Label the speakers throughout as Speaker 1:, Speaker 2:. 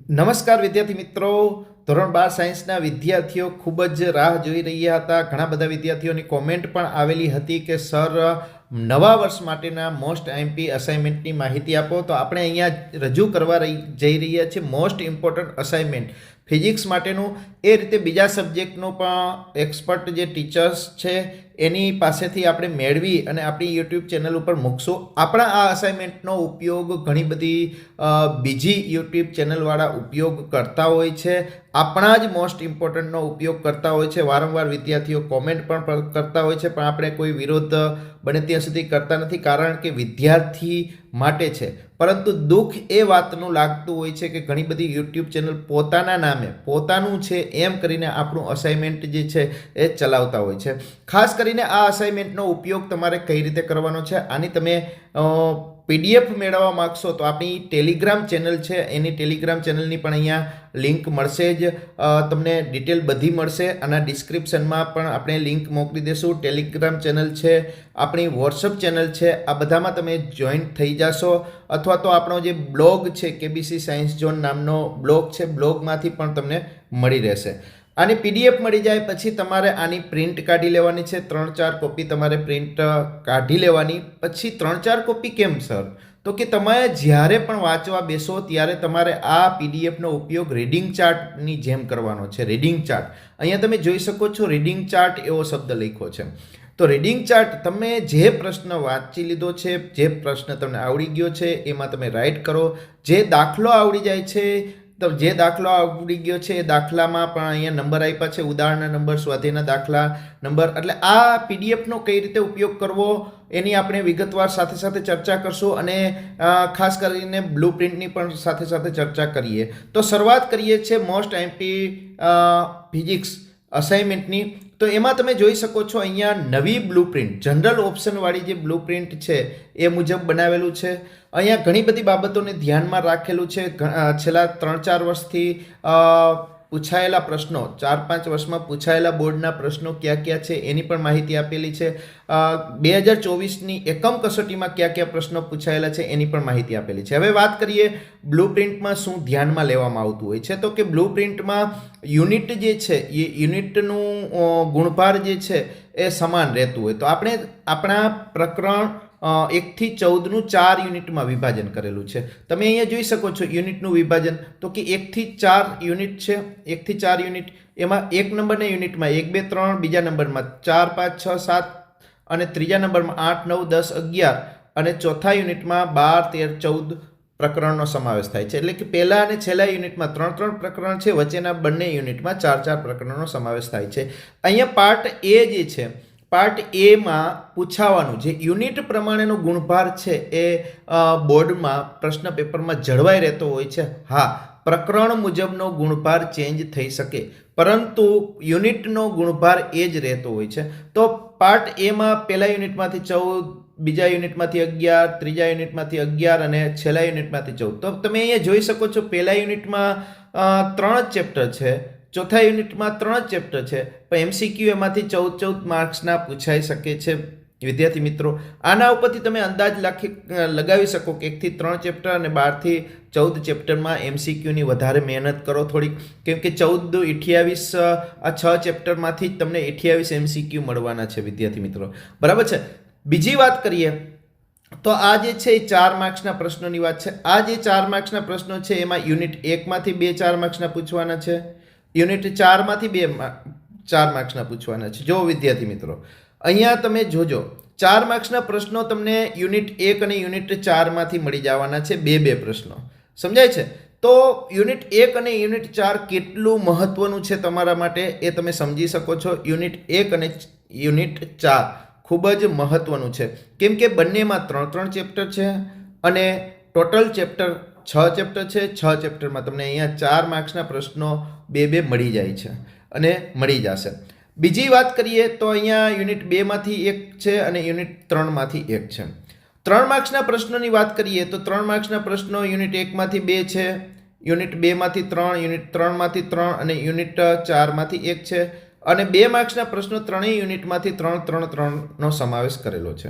Speaker 1: નમસ્કાર વિદ્યાર્થી મિત્રો, ધોરણ 12 સાયન્સના વિદ્યાર્થીઓ ખૂબ જ રાહ જોઈ રહ્યા હતા. ઘણા બધા વિદ્યાર્થીઓની કોમેન્ટ પણ આવેલી હતી કે સર નવા વર્ષ માટેના મોસ્ટ આઈએમપી અસાઇનમેન્ટની માહિતી આપો. તો આપણે અહીંયા રજૂ કરવા જઈ રહ્યા છીએ મોસ્ટ ઇમ્પોર્ટન્ટ અસાઇનમેન્ટ ફિઝિક્સ માટેનું. એ રીતે બીજા સબ્જેક્ટનો પણ એક્સપર્ટ જે ટીચર્સ છે એની પાસેથી આપણે મેળવી અને આપણી યુટ્યુબ ચેનલ ઉપર મૂકશું. આપણા આ અસાઇનમેન્ટનો ઉપયોગ ઘણી બધી બીજી યુટ્યુબ ચેનલવાળા ઉપયોગ કરતા હોય છે. આપણા જ મોસ્ટ ઇમ્પોર્ટન્ટનો ઉપયોગ કરતા હોય છે. વારંવાર વિદ્યાર્થીઓ કોમેન્ટ પણ કરતા હોય છે, પણ આપણે કોઈ વિરોધ બને ત્યાં સુધી કરતા નથી, કારણ કે વિદ્યાર્થી માટે છે. પરંતુ દુઃખ એ વાતનું લાગતું હોય છે કે ઘણી બધી યુટ્યુબ ચેનલ પોતાના નામે પોતાનું છે એમ કરીને આપણું અસાઇનમેન્ટ જે છે એ ચલાવતા હોય છે. ખાસ કરીને આ અસાઇનમેન્ટનો ઉપયોગ તમારે કઈ રીતે કરવાનો છે, આની તમે PDF મેળવવા માગશો તો આપણી ટેલિગ્રામ ચેનલ છે, એની ટેલિગ્રામ ચેનલની પણ અહીંયા લિંક મળશે જ. તમને ડિટેલ બધી મળશે અને ડિસ્ક્રિપ્શનમાં પણ આપણે લિંક મોકલી દઈશું. ટેલિગ્રામ ચેનલ છે, આપણી વોટ્સઅપ ચેનલ છે, આ બધામાં તમે જોઈન્ટ થઈ જશો. અથવા તો આપણો જે બ્લોગ છે KBC સાયન્સ ઝોન નામનો બ્લોગ છે, બ્લોગમાંથી પણ તમને મળી રહેશે. આની PDF મળી જાય પછી તમારે આની પ્રિન્ટ કાઢી લેવાની છે. 3-4 કોપી તમારે પ્રિન્ટ કાઢી લેવાની. પછી 3-4 કોપી કેમ સર? તો કે તમે જ્યારે પણ વાંચવા બેસો ત્યારે તમારે આ PDFનો ઉપયોગ રીડિંગ ચાર્ટની જેમ કરવાનો છે. રીડિંગ ચાર્ટ અહીંયા તમે જોઈ શકો છો, રીડિંગ ચાર્ટ એવો શબ્દ લખ્યો છે. તો રીડિંગ ચાર્ટ, તમે જે પ્રશ્ન વાંચી લીધો છે, જે પ્રશ્ન તમને આવડી ગયો છે એમાં તમે રાઇટ કરો. જે દાખલો આવડી જાય છે, તો જે દાખલો આવડી ગયો છે એ દાખલામાં પણ અહીંયા નંબર આપ્યા છે, ઉદાહરણના નંબર, સ્વાધ્યાયના દાખલા નંબર. એટલે આ PDFનો કઈ રીતે ઉપયોગ કરવો એની આપણે વિગતવાર સાથે સાથે ચર્ચા કરશું અને ખાસ કરીને બ્લુ પ્રિન્ટની પણ સાથે સાથે ચર્ચા કરીએ. તો શરૂઆત કરીએ છીએ મોસ્ટ આઈએમપી ફિઝિક્સ અસાઇનમેન્ટની. તો એમાં તમે જોઈ શકો છો અહીંયા નવી બ્લુ પ્રિન્ટ, જનરલ ઓપ્શનવાળી જે બ્લુ પ્રિન્ટ છે એ મુજબ બનાવેલું છે. અહીંયા ઘણી બધી બાબતોને ધ્યાનમાં રાખેલું છે. છેલ્લા 3-4 વર્ષથી પૂછાયેલા પ્રશ્નો, 4-5 વર્ષમાં પૂછાયેલા બોર્ડના પ્રશ્નો ક્યાં ક્યાં છે એની પણ માહિતી આપેલી છે. 2024ની એકમ કસોટીમાં કયા કયા પ્રશ્નો પૂછાયેલા છે એની પણ માહિતી આપેલી છે. હવે વાત કરીએ બ્લુ પ્રિન્ટમાં શું ધ્યાનમાં લેવામાં આવતું હોય છે. તો કે બ્લુ પ્રિન્ટમાં યુનિટ જે છે એ યુનિટનું ગુણભાર જે છે એ સમાન રહેતું હોય. તો આપણે આપણા પ્રકરણ 1 થી 14નું 4 યુનિટમાં વિભાજન કરેલું છે. તમે અહીંયા જોઈ શકો છો યુનિટનું વિભાજન. તો કે 1 થી 4 યુનિટ છે, 1 થી 4 યુનિટ. એમાં 1 નંબરના યુનિટમાં 1, 2, 3, બીજા નંબરમાં 4, 5, 6, 7 અને ત્રીજા નંબરમાં 8, 9, 10, 11 અને ચોથા યુનિટમાં 12, 13, 14 પ્રકરણનો સમાવેશ થાય છે. એટલે કે પહેલા અને છેલ્લા યુનિટમાં 3 પ્રકરણ છે, વચ્ચેના બંને યુનિટમાં 4 પ્રકરણનો સમાવેશ થાય છે. અહીંયા પાર્ટ A જે છે, પાર્ટ એમાં પૂછાવાનું જે યુનિટ પ્રમાણેનો ગુણભાર છે એ બોર્ડમાં પ્રશ્ન પેપરમાં જળવાઈ રહેતો હોય છે. હા, પ્રકરણ મુજબનો ગુણભાર ચેન્જ થઈ શકે, પરંતુ યુનિટનો ગુણભાર એ જ રહેતો હોય છે. તો પાર્ટ એમાં પહેલા યુનિટમાંથી 14, બીજા યુનિટમાંથી 11, ત્રીજા યુનિટમાંથી 11 અને છેલ્લા યુનિટમાંથી 14. તો તમે અહીંયા જોઈ શકો છો પહેલા યુનિટમાં 3 ચેપ્ટર છે, ચોથા યુનિટમાં 3 ચેપ્ટર છે, પણ MCQ એમાંથી 14 માર્ક્સના પૂછાઈ શકે છે. વિદ્યાર્થી મિત્રો, આના ઉપરથી તમે અંદાજ લગાવી શકો કે 1 થી 3 ચેપ્ટર અને 12 થી 14 ચેપ્ટરમાં MCQની વધારે મહેનત કરો થોડીક, કેમ કે 14, 28 આ 6 ચેપ્ટરમાંથી જ તમને 28 MCQ મળવાના છે વિદ્યાર્થી મિત્રો. બરાબર છે. બીજી વાત કરીએ તો આ જે છે એ 4 માર્ક્સના પ્રશ્નોની વાત છે. આ જે 4 માર્ક્સના પ્રશ્નો છે એમાં યુનિટ 1માંથી 2 4 માર્ક્સના પૂછવાના છે, યુનિટ 4માંથી 2 4 માર્ક્સના પૂછવાના છે. જો વિદ્યાર્થી મિત્રો, અહીંયા તમે જોજો 4 માર્ક્સના પ્રશ્નો તમને યુનિટ 1 અને યુનિટ 4માંથી મળી જવાના છે, 2 પ્રશ્નો. સમજાય છે? તો યુનિટ 1 અને યુનિટ 4 કેટલું મહત્વનું છે તમારા માટે એ તમે સમજી શકો છો. યુનિટ 1 અને યુનિટ 4 ખૂબ જ મહત્વનું છે, કેમ કે બંનેમાં 3 ચેપ્ટર છે અને ટોટલ ચેપ્ટર 6 ચેપ્ટર છે. 6 ચેપ્ટરમાં તમને અહીંયા 4 માર્ક્સના પ્રશ્નો 2 મળી જાય છે અને મળી જશે. બીજી વાત કરીએ તો અહીંયા યુનિટ 2માંથી 1 છે અને યુનિટ 3માંથી 1 છે. 3 માર્ક્સના પ્રશ્નોની વાત કરીએ તો 3 માર્ક્સના પ્રશ્નો યુનિટ 1માંથી 2 છે, યુનિટ 2માંથી 3, યુનિટ 3માંથી 3 અને યુનિટ 4માંથી 1 છે. અને 2 માર્ક્સના પ્રશ્નો ત્રણેય યુનિટમાંથી 3 નો સમાવેશ કરેલો છે.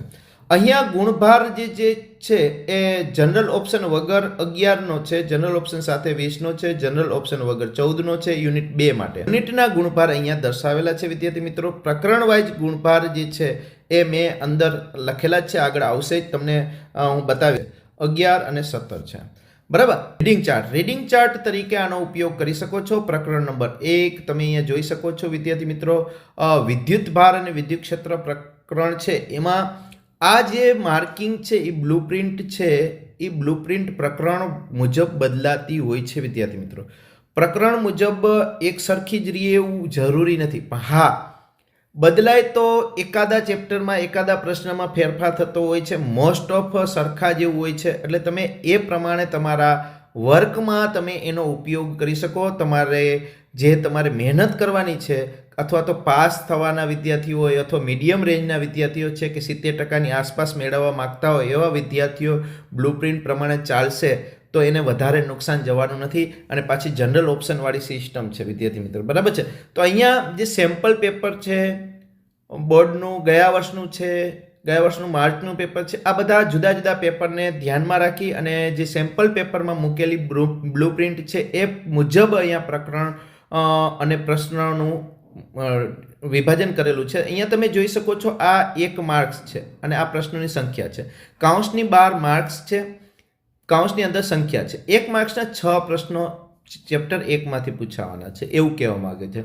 Speaker 1: અહીંયા ગુણભાર જે છે એ જનરલ ઓપ્શન વગર 11નો છે, જનરલ ઓપ્શન સાથે 20નો છે, જનરલ ઓપ્શન વગર 14નો છે યુનિટ 2 માટે. યુનિટના ગુણભાર અહીંયા દર્શાવેલા છે વિદ્યાર્થી મિત્રો. પ્રકરણ વાઇઝ ગુણભાર જે છે એ મેં અંદર લખેલા જ છે, આગળ આવશે જ તમને હું બતાવીશ. 11 અને 17 છે, બરાબર. રીડિંગ ચાર્ટ તરીકે આનો ઉપયોગ કરી શકો છો. પ્રકરણ નંબર 1 તમે અહીંયા જોઈ શકો છો વિદ્યાર્થી મિત્રો. વિદ્યુત ભાર અને વિદ્યુત ક્ષેત્ર પ્રકરણ છે, એમાં આ જે માર્કિંગ છે એ બ્લુપ્રિન્ટ છે, એ બ્લુપ્રિન્ટ પ્રકરણ મુજબ બદલાતી હોય છે વિદ્યાર્થી મિત્રો. પ્રકરણ મુજબ એક સરખી જ રહે એવું જરૂરી નથી, પણ હા બદલાય તો એકાદા ચેપ્ટરમાં એકાદા પ્રશ્નમાં ફેરફાર થતો હોય છે. મોસ્ટ ઓફ સરખા જેવું હોય છે, એટલે તમે એ પ્રમાણે તમારા વર્કમાં તમે એનો ઉપયોગ કરી શકો. તમારે મહેનત કરવાની છે, અથવા તો પાસ થવાના વિદ્યાર્થીઓ હોય, અથવા મીડિયમ રેન્જના વિદ્યાર્થીઓ છે કે 70% આસપાસ મેળવવા માગતા હોય, એવા વિદ્યાર્થીઓ બ્લુપ્રિન્ટ પ્રમાણે ચાલશે તો એને વધારે નુકસાન જવાનું નથી. અને પાછી જનરલ ઓપ્શનવાળી સિસ્ટમ છે વિદ્યાર્થી મિત્રો, બરાબર છે. તો અહીંયા જે સેમ્પલ પેપર છે બોર્ડનું, ગયા વર્ષનું માર્ચનું પેપર છે, આ બધા જુદા જુદા પેપરને ધ્યાનમાં રાખી અને જે સેમ્પલ પેપરમાં મૂકેલી બ્લુપ્રિન્ટ છે એ મુજબ અહીંયા પ્રકરણ અને પ્રશ્નોનું વિભાજન કરેલું છે. અહીંયા તમે જોઈ શકો છો આ 1 માર્ક્સ છે અને આ પ્રશ્નોની સંખ્યા છે. કાઉન્સની 12 માર્ક્સ છે, કાઉન્સની અંદર સંખ્યા છે. 1 માર્ક્સના 6 પ્રશ્નો ચેપ્ટર 1 માંથી પૂછાવાના છે એવું કહેવા માંગે છે.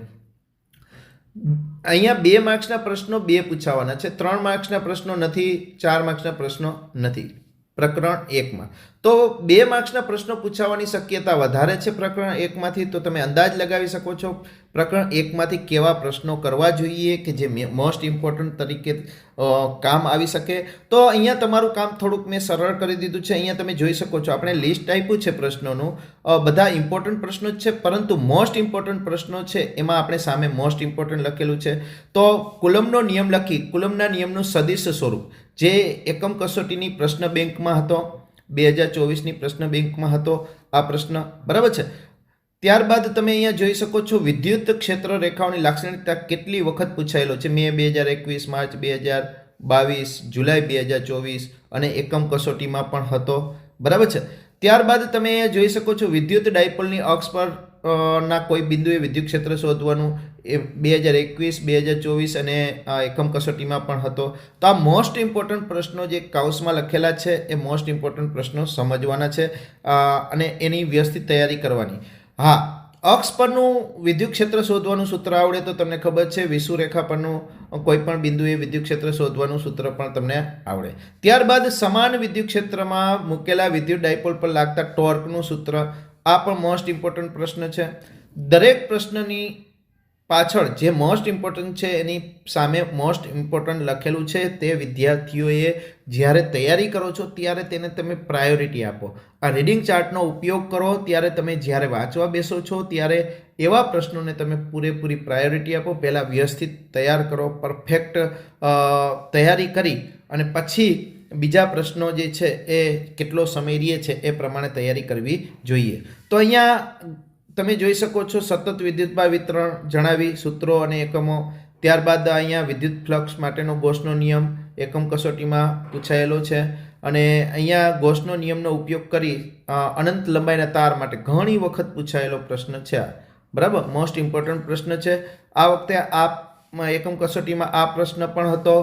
Speaker 1: અહીંયા 2 માર્ક્સના પ્રશ્નો 2 પૂછાવાના છે, 3 માર્ક્સના પ્રશ્નો નથી, 4 માર્ક્સના પ્રશ્નો નથી પ્રકરણ 1માં. તો 2 માર્ક્સના પ્રશ્નો પૂછાવાની શક્યતા વધારે છે પ્રકરણ 1માંથી. તો તમે અંદાજ લગાવી શકો છો પ્રકરણ 1માંથી કેવા પ્રશ્નો કરવા જોઈએ કે જે મોસ્ટ ઇમ્પોર્ટન્ટ તરીકે કામ આવી શકે. તો અહીંયા તમારું કામ થોડુંક મેં સરળ કરી દીધું છે. અહીંયા તમે જોઈ શકો છો આપણે લિસ્ટ આપ્યું છે પ્રશ્નોનું, બધા ઇમ્પોર્ટન્ટ પ્રશ્નો જ છે, પરંતુ મોસ્ટ ઇમ્પોર્ટન્ટ પ્રશ્નો છે એમાં આપણે સામે મોસ્ટ ઇમ્પોર્ટન્ટ લખેલું છે. તો કુલમનો નિયમ લખી, કુલમના નિયમનું સદિશ સ્વરૂપ જે એકમ કસોટીની પ્રશ્ન બેંકમાં હતો, 2024ની પ્રશ્ન બેંકમાં હતો આ પ્રશ્ન, બરાબર છે. ત્યારબાદ તમે અહીંયા જોઈ શકો છો વિદ્યુત ક્ષેત્ર રેખાઓની લાક્ષણિકતા કેટલી વખત પૂછાયેલો છે. મે 2021, માર્ચ 2022, જુલાઈ 2024 અને એકમ કસોટીમાં પણ હતો, બરાબર છે. ત્યારબાદ તમે અહીંયા જોઈ શકો છો વિદ્યુત ડાયપોલની અક્ષ પર ના કોઈ બિંદુએ વિદ્યુત ક્ષેત્ર શોધવાનું, એ 2021, 2024 અને એકમ કસોટીમાં પણ હતો. તો આ મોસ્ટ ઇમ્પોર્ટન્ટ પ્રશ્નો જે કાઉન્સમાં લખેલા છે એ મોસ્ટ ઇમ્પોર્ટન્ટ પ્રશ્નો સમજવાના છે અને એની વ્યવસ્થિત તૈયારી કરવાની. હા, અક્ષ પરનું વિદ્યુત ક્ષેત્ર શોધવાનું સૂત્ર આવડે તો તમને ખબર છે, વિષુવરેખા પરનું કોઈ પણ બિંદુએ વિદ્યુત ક્ષેત્ર શોધવાનું સૂત્ર પણ તમને આવડે. ત્યારબાદ સમાન વિદ્યુત ક્ષેત્રમાં મૂકેલા વિદ્યુત ડાયપોલ પર લાગતા ટોર્કનું સૂત્ર, આ પણ મોસ્ટ ઇમ્પોર્ટન્ટ પ્રશ્ન છે. દરેક પ્રશ્નની પાછળ જે મોસ્ટ ઇમ્પોર્ટન્ટ છે એની સામે મોસ્ટ ઇમ્પોર્ટન્ટ લખેલું છે. તે વિદ્યાર્થીઓએ જ્યારે તૈયારી કરો છો ત્યારે તેને તમે પ્રાયોરિટી આપો. આ રીડિંગ ચાર્ટનો ઉપયોગ કરો ત્યારે તમે જ્યારે વાંચવા બેસો છો ત્યારે એવા પ્રશ્નોને તમે પૂરેપૂરી પ્રાયોરિટી આપો. પહેલાં વ્યવસ્થિત તૈયાર કરો, પરફેક્ટ તૈયારી કરી અને પછી બીજા પ્રશ્નો જે છે એ કેટલો સમય રહે છે એ પ્રમાણે તૈયારી કરવી જોઈએ. તો અહીંયા તમે જોઈ શકો છો સતત વિદ્યુતભાર વિતરણ જણાવી, સૂત્રો અને એકમો. ત્યારબાદ અહીંયા વિદ્યુત ફ્લક્સ માટેનો ગોસનો નિયમ એકમ કસોટીમાં પૂછાયેલો છે અને અહીંયા ગોસનો નિયમનો ઉપયોગ કરી અનંત લંબાઈના તાર માટે ઘણી વખત પૂછાયેલો પ્રશ્ન છે, બરાબર. મોસ્ટ ઇમ્પોર્ટન્ટ પ્રશ્ન છે. આ વખતે આ એકમ કસોટીમાં આ પ્રશ્ન પણ હતો.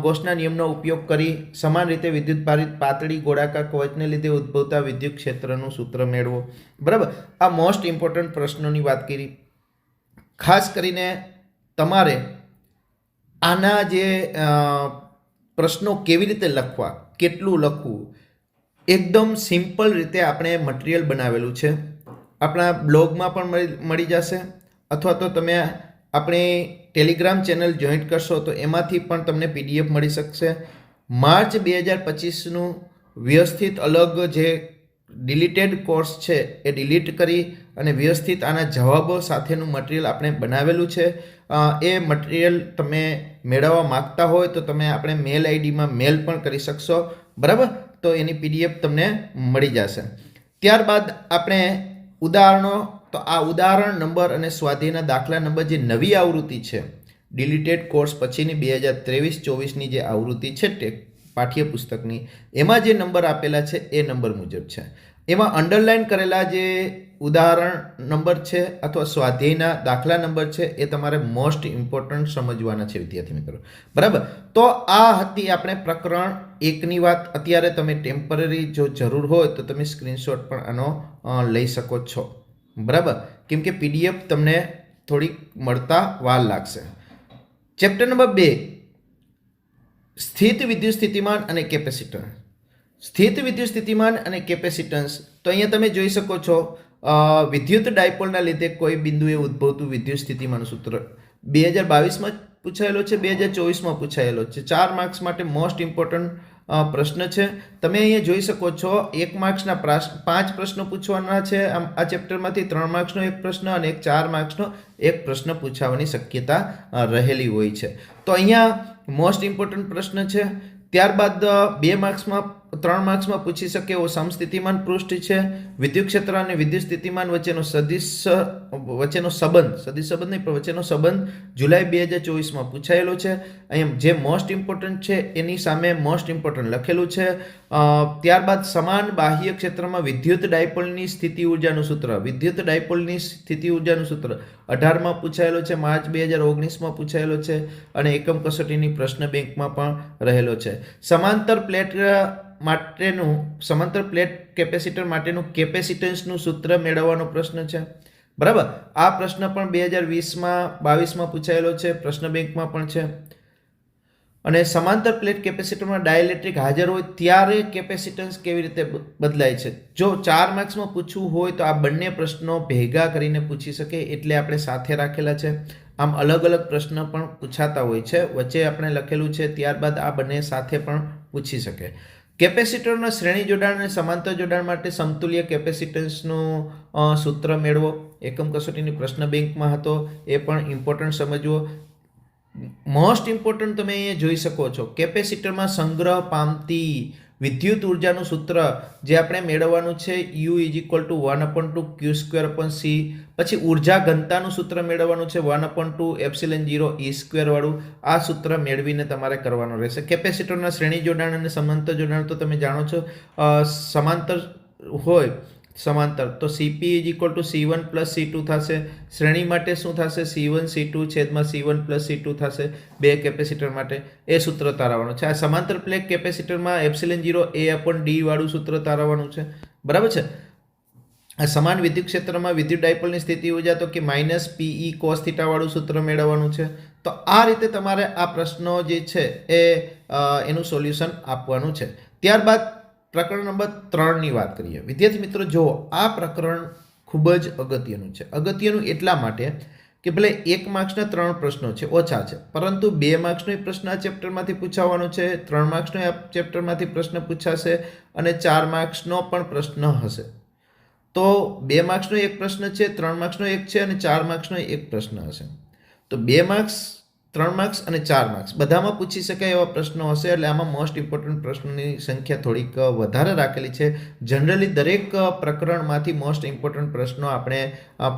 Speaker 1: ગોસના નિયમનો ઉપયોગ કરી સમાન રીતે વિદ્યુત ભારિત પાતળી ગોળાકાર કવચને લીધે ઉદ્ભવતા વિદ્યુત ક્ષેત્રનું સૂત્ર મેળવો, બરાબર. આ મોસ્ટ ઇમ્પોર્ટન્ટ પ્રશ્નોની વાત કરી. ખાસ કરીને તમારે આના જે પ્રશ્નો કેવી રીતે લખવા, કેટલું લખવું, એકદમ સિમ્પલ રીતે આપણે મટીરિયલ બનાવેલું છે. આપણા બ્લોગમાં પણ મળી જશે, અથવા તો તમે આપણી ટેલિગ્રામ ચેનલ જોઈન્ટ કરશો તો એમાંથી પણ તમને PDF મળી શકશે. માર્ચ 2025નું વ્યવસ્થિત અલગ જે ડિલીટેડ કોર્સ છે એ ડિલીટ કરી અને વ્યવસ્થિત આના જવાબો સાથેનું મટીરિયલ આપણે બનાવેલું છે. એ મટીરિયલ તમે મેળવવા માગતા હોય તો તમે આપણે મેલ આઈડીમાં મેલ પણ કરી શકશો, બરાબર. તો એની PDF તમને મળી જશે. ત્યારબાદ આપણે ઉદાહરણો, તો આ ઉદાહરણ નંબર અને સ્વાધ્યાયના દાખલા નંબર જે નવી આવૃત્તિ છે ડિલીટેડ કોર્સ પછીની 2023-24ની જે આવૃત્તિ છે પાઠ્યપુસ્તકની એમાં જે નંબર આપેલા છે એ નંબર મુજબ છે. એમાં અંડરલાઇન કરેલા જે ઉદાહરણ નંબર છે અથવા સ્વાધ્યાયના દાખલા નંબર છે એ તમારે મોસ્ટ ઇમ્પોર્ટન્ટ સમજવાના છે વિદ્યાર્થી મિત્રો. બરાબર, તો આ હતી આપણે પ્રકરણ 1ની વાત. અત્યારે તમે ટેમ્પરરી જો જરૂર હોય તો તમે સ્ક્રીનશોટ પણ આનો લઈ શકો છો. બરાબર, કેમ કે PDF તમને થોડીક મળતા વાર લાગશે. ચેપ્ટર નંબર 2, સ્થિત વિદ્યુત સ્થિતિમાન અને કેપેસિટન્સ. સ્થિત વિદ્યુત સ્થિતિમાન અને કેપેસિટન્સ, તો અહીંયા તમે જોઈ શકો છો વિદ્યુત ડાયપોલના લીધે કોઈ બિંદુએ ઉદ્ભવતું વિદ્યુત સ્થિતિમાન સૂત્ર 2022માં પૂછાયેલો છે, 2024માં પૂછાયેલો છે. 4 માર્ક્સ માટે મોસ્ટ ઇમ્પોર્ટન્ટ પ્રશ્ન છે. તમે અહીંયા જોઈ શકો છો 1 માર્ક્સના 5 પ્રશ્નો પૂછવાના છે આ ચેપ્ટરમાંથી. 3 માર્ક્સનો એક પ્રશ્ન અને 4 માર્ક્સનો એક પ્રશ્ન પૂછાવાની શક્યતા રહેલી હોય છે. તો અહીંયા મોસ્ટ ઇમ્પોર્ટન્ટ પ્રશ્ન છે. ત્યારબાદ 2 માર્ક્સમાં 3 માર્ક્સમાં પૂછી શકે એવો સમસ્થિતિમાન પૃષ્ઠ છે. વિદ્યુત ક્ષેત્ર અને વિદ્યુત સ્થિતિમાન વચ્ચેનો વચ્ચેનો સંબંધ જુલાઈ 2024માં પૂછાયેલો છે. અહીંયા જે મોસ્ટ ઇમ્પોર્ટન્ટ છે એની સામે મોસ્ટ ઇમ્પોર્ટન્ટ લખેલું છે. ત્યારબાદ સમાન બાહ્ય ક્ષેત્રમાં વિદ્યુત ડાયપોલની સ્થિતિ ઉર્જાનું સૂત્ર, વિદ્યુત ડાયપોલની સ્થિતિ ઉર્જાનું સૂત્ર 18માં પૂછાયેલો છે, માર્ચ 2019માં પૂછાયેલો છે અને એકમ કસોટીની પ્રશ્ન બેંકમાં પણ રહેલો છે. સમાંતર પ્લેટ કેપેસિટર માટેનું કેપેસિટન્સનું સૂત્ર મેળવવાનો પ્રશ્ન છે. બરાબર, આ પ્રશ્ન પણ 2020માં 22માં પૂછાયેલો છે, પ્રશ્ન બેંકમાં પણ છે. અને સમાંતર પ્લેટ કેપેસિટરમાં ડાયઇલેક્ટ્રિક હાજર હોય ત્યારે કેપેસિટન્સ કેવી રીતે બદલાય છે. જો 4 માર્ક્સમાં પૂછવું હોય તો આ બંને પ્રશ્નો ભેગા કરીને પૂછી શકે એટલે આપણે સાથે રાખેલા છે. આમ અલગ અલગ પ્રશ્ન પણ પૂછાતા હોય છે, વચ્ચે આપણે લખેલું છે, ત્યારબાદ આ બંને સાથે પણ પૂછી શકે. કેપેસિટરના શ્રેણી જોડાણ અને સમાંતર જોડાણ માટે સમતુલ્ય કેપેસિટન્સનું સૂત્ર મેળવો. એકમ કસોટીની પ્રશ્ન બેંકમાં હતો, એ પણ ઇમ્પોર્ટન્ટ સમજવો. મોસ્ટ ઇમ્પોર્ટન્ટ તમે અહીંયા જોઈ શકો છો કેપેસિટરમાં સંગ્રહ પામતી વિદ્યુત ઉર્જાનું સૂત્ર જે આપણે મેળવવાનું છે U = 1/2 Q²/c. પછી ઉર્જા ઘનતાનું સૂત્ર મેળવવાનું છે 1/2 ε0 E² વાળું. આ સૂત્ર મેળવીને તમારે કરવાનું રહેશે. કેપેસિટરના શ્રેણી જોડાણ અને સમાંતર જોડાણ તો તમે જાણો છો, સમાંતર હોય તો Cp = C1 + C2 થશે. શ્રેણી માટે શું થશે? C1 C2 C1 + C2 થશે. 2 કેપેસિટર માટે એ સૂત્ર તારવવાનું છે. આ સમાંતર પ્લેટ કેપેસિટરમાં ε0 A/d વાળું સૂત્ર તારવવાનું છે. બરાબર છે. આ સમાન વિદ્યુત ક્ષેત્રમાં વિદ્યુત ડાયપોલની સ્થિતિ ઉર્જા તો કે -Pe cos θ વાળું સૂત્ર મેળવવાનું છે. તો આ રીતે તમારે આ પ્રશ્નો જે છે એ એનું સોલ્યુશન આપવાનું છે. ત્યારબાદ પ્રકરણ નંબર 3ની વાત કરીએ. વિદ્યાર્થી મિત્રો, જો આ પ્રકરણ ખૂબ જ અગત્યનું છે. અગત્યનું એટલા માટે કે ભલે 1 માર્ક્સના 3 પ્રશ્નો છે, ઓછા છે, પરંતુ 2 માર્ક્સનો એક પ્રશ્ન આ ચેપ્ટરમાંથી પૂછાવાનો છે, 3 માર્ક્સનો આ ચેપ્ટરમાંથી પ્રશ્ન પૂછાશે અને 4 માર્ક્સનો પણ પ્રશ્ન હશે. તો 2 માર્ક્સનો એક પ્રશ્ન છે, 3 માર્ક્સનો એક છે અને 4 માર્ક્સનો એક પ્રશ્ન હશે. તો 2 માર્ક્સ, 3 માર્ક્સ અને 4 માર્ક્સ બધામાં પૂછી શકાય એવા પ્રશ્નો હશે. એટલે આમાં મોસ્ટ ઇમ્પોર્ટન્ટ પ્રશ્નોની સંખ્યા થોડીક વધારે રાખેલી છે. જનરલી દરેક પ્રકરણમાંથી મોસ્ટ ઇમ્પોર્ટન્ટ પ્રશ્નો આપણે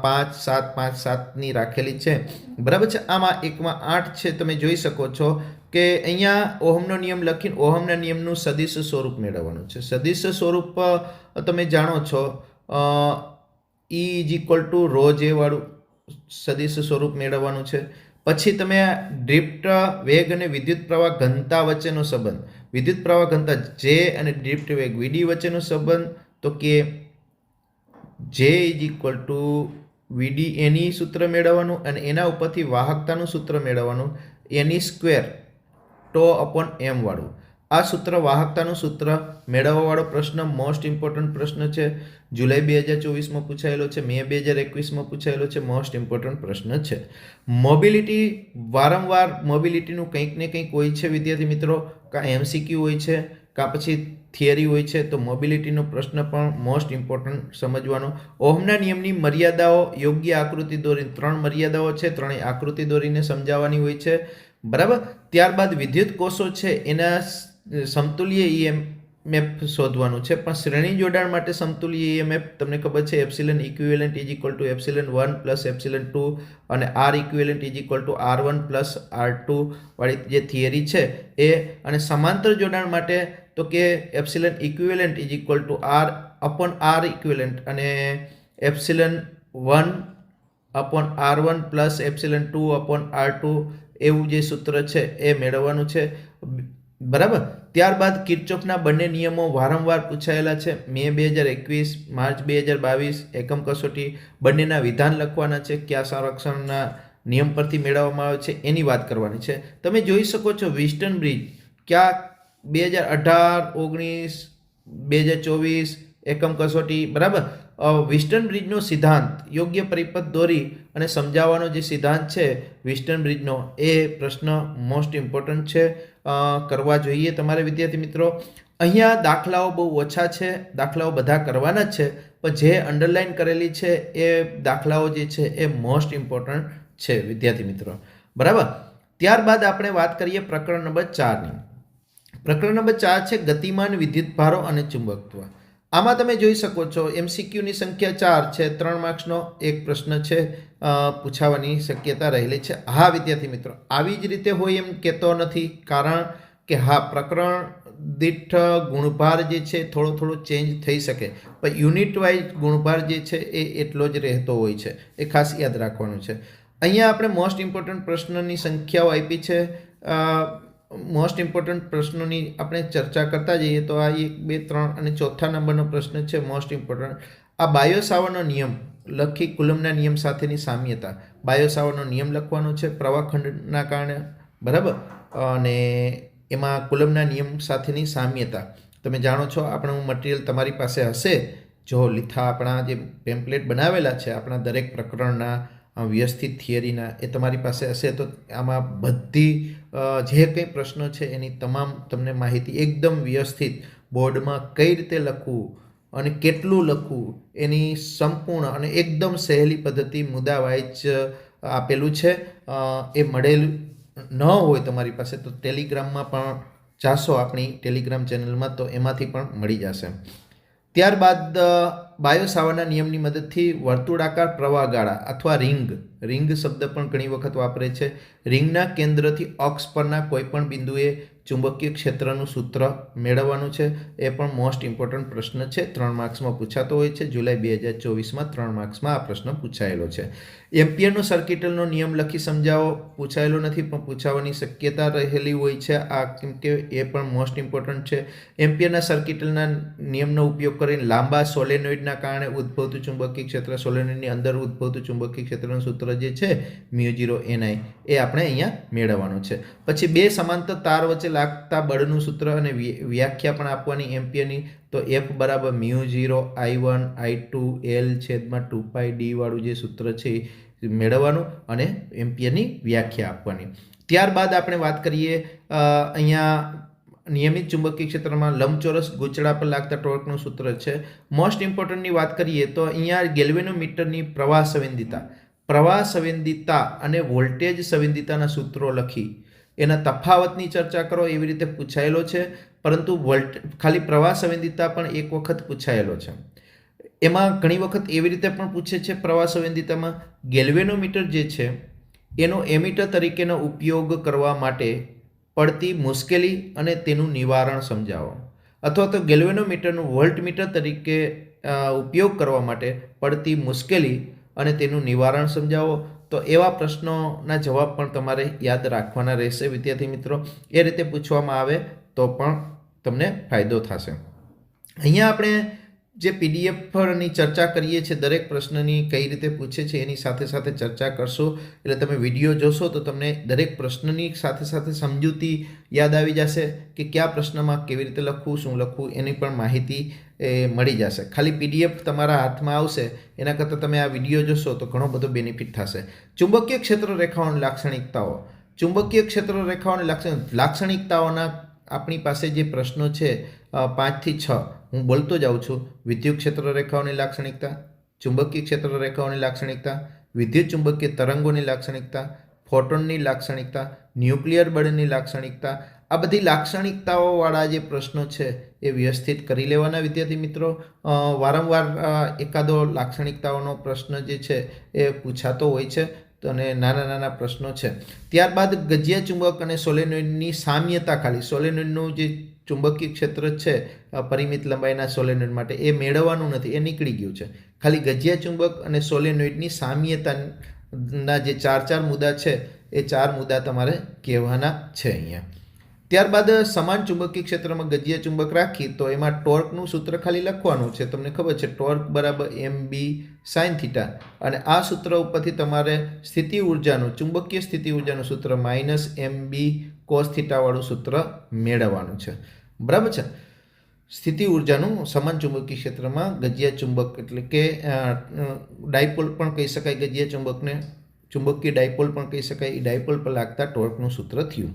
Speaker 1: 5, 7, 5, 7ની રાખેલી છે. બરાબર છે. આમાં એકમાં 8 છે. તમે જોઈ શકો છો કે અહીંયા ઓહમનો નિયમ લખીને ઓહમના નિયમનું સદિશ સ્વરૂપ મેળવવાનું છે. સદિશ સ્વરૂપ તમે જાણો છો, E = ρJ વાળું સદિશ સ્વરૂપ મેળવવાનું છે. પછી તમે ડ્રિફ્ટ વેગ અને વિદ્યુત પ્રવાહ ઘનતા વચ્ચેનો સંબંધ, વિદ્યુત પ્રવાહ ઘનતા J અને ડ્રિફ્ટ વેગ VD વચ્ચેનો સંબંધ, તો કે J = VD એની સૂત્ર મેળવવાનું અને એના ઉપરથી વાહકતાનું સૂત્ર મેળવવાનું Ne² τ/m વાળું. આ સૂત્ર વાહકતાનું સૂત્ર મેળવવાવાળો પ્રશ્ન મોસ્ટ ઇમ્પોર્ટન્ટ પ્રશ્ન છે. જુલાઈ 2024માં પૂછાયેલો છે, મે 2021માં પૂછાયેલો છે. મોસ્ટ ઇમ્પોર્ટન્ટ પ્રશ્ન છે. મોબિલિટી, વારંવાર મોબિલિટીનું કંઈક ને કંઈક હોય છે વિદ્યાર્થી મિત્રો. કાં MCQ હોય છે, કાં પછી થિયરી હોય છે. તો મોબિલિટીનો પ્રશ્ન પણ મોસ્ટ ઇમ્પોર્ટન્ટ સમજવાનો. ઓહમના નિયમની મર્યાદાઓ યોગ્ય આકૃતિ દોરીને, 3 મર્યાદાઓ છે, 3 આકૃતિ દોરીને સમજાવવાની હોય છે. બરાબર. ત્યારબાદ વિદ્યુત કોષો છે એના સમતુલ્ય મેપ શોધવાનું છે, પણ શ્રેણી જોડાણ માટે સમતુલ્ય EMF તમને ખબર છે epsilon equivalent is equal two epsilon 1 plus epsilon 2 અને R equivalent is equal two R1 plus R2 વાળી જે થિયરી છે એ. અને સમાંતર જોડાણ માટે તો કે epsilon equivalent is equal to R upon R equivalent અને epsilon 1 upon R1 plus epsilon 2 upon R2 એવું જે સૂત્ર છે એ મેળવવાનું છે, બરાબર. ત્યારબાદ કિર્ચોફના બંને નિયમો વારંવાર પૂછાયેલા છે. મે 2021, માર્ચ 2022 એકમ કસોટી બંનેના વિધાન લખવાના છે, કયા સંરક્ષણના નિયમ પરથી મેળવવામાં આવે છે એની વાત કરવાની છે. તમે જોઈ શકો છો વિસ્ટન બ્રિજ ક્યાં 2018, 19, 2024 એકમ કસોટી, બરાબર. વિસ્ટન બ્રિજનો સિદ્ધાંત યોગ્ય પરિપથ દોરી અને સમજાવવાનો જે સિદ્ધાંત છે વિસ્ટન બ્રિજનો એ પ્રશ્ન મોસ્ટ ઇમ્પોર્ટન્ટ છે, કરવા જોઈએ તમારે વિદ્યાર્થી મિત્રો. અહીંયા દાખલાઓ બહુ ઓછા છે, દાખલાઓ બધા કરવાના જ છે, પણ જે અંડરલાઇન કરેલી છે એ દાખલાઓ જે છે એ મોસ્ટ ઇમ્પોર્ટન્ટ છે વિદ્યાર્થી મિત્રો, બરાબર. ત્યારબાદ આપણે વાત કરીએ પ્રકરણ નંબર 4ની. પ્રકરણ નંબર 4 છે ગતિમાન વિદ્યુત ભારો અને ચુંબકત્વ. આમાં તમે જોઈ શકો છો MCQની સંખ્યા 4 છે, 3 માર્ક્સનો એક પ્રશ્ન છે, પૂછાવાની શક્યતા રહેલી છે. હા વિદ્યાર્થી મિત્રો, આવી જ રીતે હોય એમ કહેતો નથી, કારણ કે હા પ્રકરણ દીઠ ગુણભાર જે છે થોડો ચેન્જ થઈ શકે, પણ યુનિટ વાઇઝ ગુણભાર જે છે એ એટલો જ રહેતો હોય છે, એ ખાસ યાદ રાખવાનું છે. અહીંયા આપણે મોસ્ટ ઇમ્પોર્ટન્ટ પ્રશ્નની સંખ્યાઓ આપી છે. મોસ્ટ ઇમ્પોર્ટન્ટ પ્રશ્નોની આપણે ચર્ચા કરતા જઈએ તો આ 1, 2, 3 અને ચોથા નંબરનો પ્રશ્ન છે મોસ્ટ ઇમ્પોર્ટન્ટ. આ બાયો-સાવર્ટનો નિયમ લખી કુલમના નિયમ સાથેની સામ્યતા. બાયો-સાવર્ટનો નિયમ લખવાનો છે પ્રવાહખંડના કારણે, બરાબર, અને એમાં કુલમના નિયમ સાથેની સામ્યતા. તમે જાણો છો આપણું મટીરિયલ તમારી પાસે હશે, જો લીથા આપણા જે પેમ્પલેટ બનાવેલા છે આપણા દરેક પ્રકરણના વ્યવસ્થિત થિયરીના, એ તમારી પાસે હશે તો આમાં બધી જે કંઈ પ્રશ્નો છે એની તમામ તમને માહિતી એકદમ વ્યવસ્થિત બોર્ડમાં કઈ રીતે લખવું અને કેટલું લખવું એની સંપૂર્ણ અને એકદમ સહેલી પદ્ધતિ મુદ્દાવાઇઝ આપેલું છે. એ મળેલું ન હોય તમારી પાસે તો ટેલિગ્રામમાં પણ જાશો, આપણી ટેલિગ્રામ ચેનલમાં, તો એમાંથી પણ મળી જશે. ત્યારબાદ બાયો-સાવર્ટના નિયમની મદદથી વર્તુળાકાર પ્રવાહગાળા અથવા રિંગ શબ્દ પણ ઘણી વખત વાપરે છે. રિંગના કેન્દ્રથી અક્ષ પરના કોઈપણ બિંદુએ ચુંબકીય ક્ષેત્રનું સૂત્ર મેળવવાનું છે. એ પણ મોસ્ટ ઇમ્પોર્ટન્ટ પ્રશ્ન છે, 3 માર્ક્સમાં પૂછાતો હોય છે. જુલાઈ 2024માં 3 માર્ક્સમાં આ પ્રશ્ન પૂછાયેલો છે. એમ્પિયરનો સર્કિટલનો નિયમ લખી સમજાવો, પૂછાયેલો નથી પણ પૂછાવાની શક્યતા રહેલી હોય છે આ, કેમ કે એ પણ મોસ્ટ ઇમ્પોર્ટન્ટ છે. એમ્પિયરના સર્કિટલના નિયમનો ઉપયોગ કરીને લાંબા સોલેનોઇડના કારણે ઉદ્ભવતું ચુંબકીય ક્ષેત્ર, સોલેનોઇડની અંદર ઉદ્ભવતું ચુંબકીય ક્ષેત્રનું સૂત્ર જે છે μ0 Ni, એ આપણે અહીંયા મેળવવાનું છે. પછી બે સમાંતર તાર વચ્ચે લાગતા બળનું સૂત્ર અને વ્યાખ્યા પણ આપવાની એમ્પિયરની. તો F બરાબર μ0 I1 I2 L છેદમાં 2πd વાળું જે સૂત્ર છે એ મેળવવાનું અને એમ્પિયરની વ્યાખ્યા આપવાની. ત્યારબાદ આપણે વાત કરીએ અહીંયા નિયમિત ચુંબકીય ક્ષેત્રમાં લંબચોરસ ગૂંચળા પર લાગતા ટોર્કનું સૂત્ર છે. મોસ્ટ ઇમ્પોર્ટન્ટની વાત કરીએ તો અહીંયા ગેલ્વેનોમીટરની પ્રવાહ સંવેદિતા અને વોલ્ટેજ સંવેદિતાના સૂત્રો લખી એના તફાવતની ચર્ચા કરો, એવી રીતે પૂછાયેલો છે. પરંતુ ખાલી પ્રવાહ સંવેદિતા પણ એક વખત પૂછાયેલો છે. એમાં ઘણી વખત એવી રીતે પણ પૂછે છે પ્રવાહ સંવેદિતામાં, ગેલ્વેનોમીટર જે છે એનો એમીટર તરીકેનો ઉપયોગ કરવા માટે પડતી મુશ્કેલી અને તેનું નિવારણ સમજાવો, અથવા તો ગેલ્વેનોમીટરનું વોલ્ટમીટર તરીકે ઉપયોગ કરવા માટે પડતી મુશ્કેલી અને તેનું નિવારણ સમજાવો. તો એવા પ્રશ્નોના જવાબ પણ તમારે યાદ રાખવાના રહેશે વિદ્યાર્થી મિત્રો. એ રીતે પૂછવામાં આવે તો પણ તમને ફાયદો થશે. અહીંયા આપણે જે પીડીએફની ચર્ચા કરીએ છીએ દરેક પ્રશ્નની કઈ રીતે પૂછે છે એની સાથે સાથે ચર્ચા કરશો, એટલે તમે વિડીયો જોશો તો તમને દરેક પ્રશ્નની સાથે સાથે સમજૂતી યાદ આવી જશે કે કયા પ્રશ્નમાં કેવી રીતે લખવું, શું લખવું, એની પણ માહિતી મળી જશે. ખાલી પીડીએફ તમારા હાથમાં આવશે એના કરતાં તમે આ વિડીયો જોશો તો ઘણો બધો બેનિફિટ થશે. ચુંબકીય ક્ષેત્ર રેખાઓની લાક્ષણિકતાઓ. ચુંબકીય ક્ષેત્ર રેખાઓની લાક્ષણિકતાઓના આપણી પાસે જે પ્રશ્નો છે 5 થી 6 હું બોલતો જાઉં છું. વિદ્યુત ક્ષેત્ર રેખાઓની લાક્ષણિકતા, ચુંબકીય ક્ષેત્ર રેખાઓની લાક્ષણિકતા, વિદ્યુત ચુંબકીય તરંગોની લાક્ષણિકતા, ફોટોનની લાક્ષણિકતા, ન્યુક્લિયર બળની લાક્ષણિકતા આ બધી લાક્ષણિકતાઓવાળા જે પ્રશ્નો છે એ વ્યવસ્થિત કરી લેવાના વિદ્યાર્થી મિત્રો. વારંવાર એકાદો લાક્ષણિકતાઓનો પ્રશ્ન જે છે એ પૂછાતો હોય છે અને નાના નાના પ્રશ્નો છે. ત્યારબાદ ગજિયા ચુંબક અને સોલેનોઇડની સામ્યતા, ખાલી સોલેનોઇડનું જે ચુંબકીય ક્ષેત્ર છે પરિમિત લંબાઈના સોલેનોઇડ માટે એ મેળવવાનું નથી, એ નીકળી ગયું છે. ખાલી ગજિયા ચુંબક અને સોલેનોઇડની સામ્યતાના જે ચાર મુદ્દા છે એ 4 મુદ્દા તમારે કહેવાના છે અહીંયા. ત્યારબાદ સમાન ચુંબકીય ક્ષેત્રમાં ગજિયા ચુંબક રાખી તો એમાં ટોર્કનું સૂત્ર ખાલી લખવાનું છે. તમને ખબર છે ટોર્ક બરાબર mb sin θ, અને આ સૂત્ર ઉપરથી તમારે સ્થિતિ ઉર્જાનું, ચુંબકીય સ્થિતિ ઉર્જાનું સૂત્ર -mb cos θ વાળું સૂત્ર મેળવવાનું છે. બરાબર છે. સ્થિતિ ઉર્જાનું સમાન ચુંબકીય ક્ષેત્રમાં ગજિયા ચુંબક એટલે કે ડાયપોલ પણ કહી શકાય, ગજિયા ચુંબકને ચુંબકીય ડાયપોલ પણ કહી શકાય. એ ડાયપોલ પર લાગતા ટોર્કનું સૂત્ર થયું.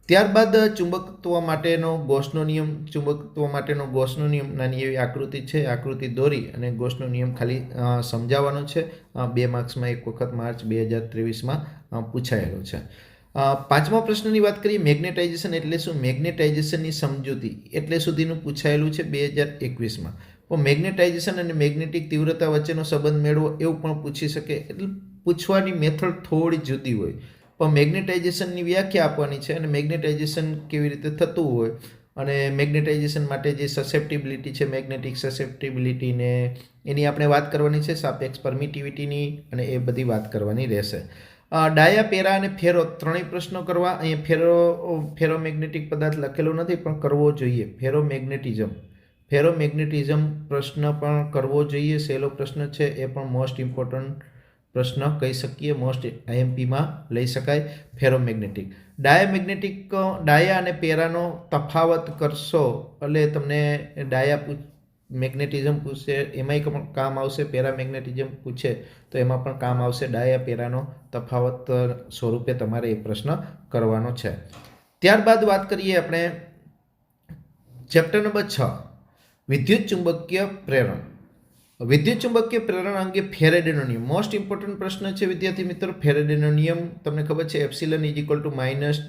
Speaker 1: ત્યારબાદ ચુંબકત્વ માટેનો ગોસનો નિયમ, ચુંબકત્વ માટેનો ગોસનો નિયમ નાની એવી આકૃતિ છે, આકૃતિ દોરી અને ગોસનો નિયમ ખાલી સમજાવવાનો છે. 2 માર્ક્સમાં એક વખત માર્ચ 2023માં પૂછાયેલો છે. 5મા પ્રશ્નની વાત કરીએ, મેગ્નેટાઇઝેશન એટલે શું? મેગ્નેટાઇઝેશનની સમજૂતી એટલે સુધીનું પૂછાયેલું છે 2021માં. પણ મેગ્નેટાઇઝેશન અને મેગ્નેટિક તીવ્રતા વચ્ચેનો સંબંધ મેળવો એવું પણ પૂછી શકે. એટલે પૂછવાની મેથડ થોડી જુદી હોય, પણ મેગ્નેટાઇઝેશનની વ્યાખ્યા આપવાની છે અને મેગ્નેટાઇઝેશન કેવી રીતે થતું હોય અને મેગ્નેટાઇઝેશન માટે જે સસેપ્ટિબિલિટી છે, મેગ્નેટિક સસેપ્ટિબિલિટીને એની આપણે વાત કરવાની છે, સાપેક્ષ પરમિટિવિટીની, અને એ બધી વાત કરવાની રહેશે. ડાયા, પેરા અને ફેરો ત્રણેય પ્રશ્નો કરવા. અહીંયા ફેરોમેગ્નેટિક પદાર્થ લખેલો નથી પણ કરવો જોઈએ. ફેરોમેગ્નેટિઝમ પ્રશ્ન પણ કરવો જોઈએ. સહેલો પ્રશ્ન છે, એ પણ મોસ્ટ ઇમ્પોર્ટન્ટ પ્રશ્ન કહી શકીએ, મોસ્ટ IMPમાં લઈ શકાય. ફેરોમેગ્નેટિક, ડાયા અને પેરાનો તફાવત કરશો એટલે તમને ડાયા મેગ્નેટિઝમ પૂછે એમાંય પણ કામ આવશે, પેરામેગ્નેટિઝમ પૂછે તો એમાં પણ કામ આવશે. ડાયા પેરાનો તફાવત સ્વરૂપે તમારે એ પ્રશ્ન કરવાનો છે. ત્યારબાદ વાત કરીએ આપણે ચેપ્ટર નંબર 6, વિદ્યુત ચુંબકીય પ્રેરણ. વિદ્યુત ચુંબકીય પ્રેરણ અંગે ફેરેડેનો નિયમ મોસ્ટ ઇમ્પોર્ટન્ટ પ્રશ્ન છે વિદ્યાર્થી મિત્રો. ફેરેડેનો નિયમ તમને ખબર છે, એપ્સિલન =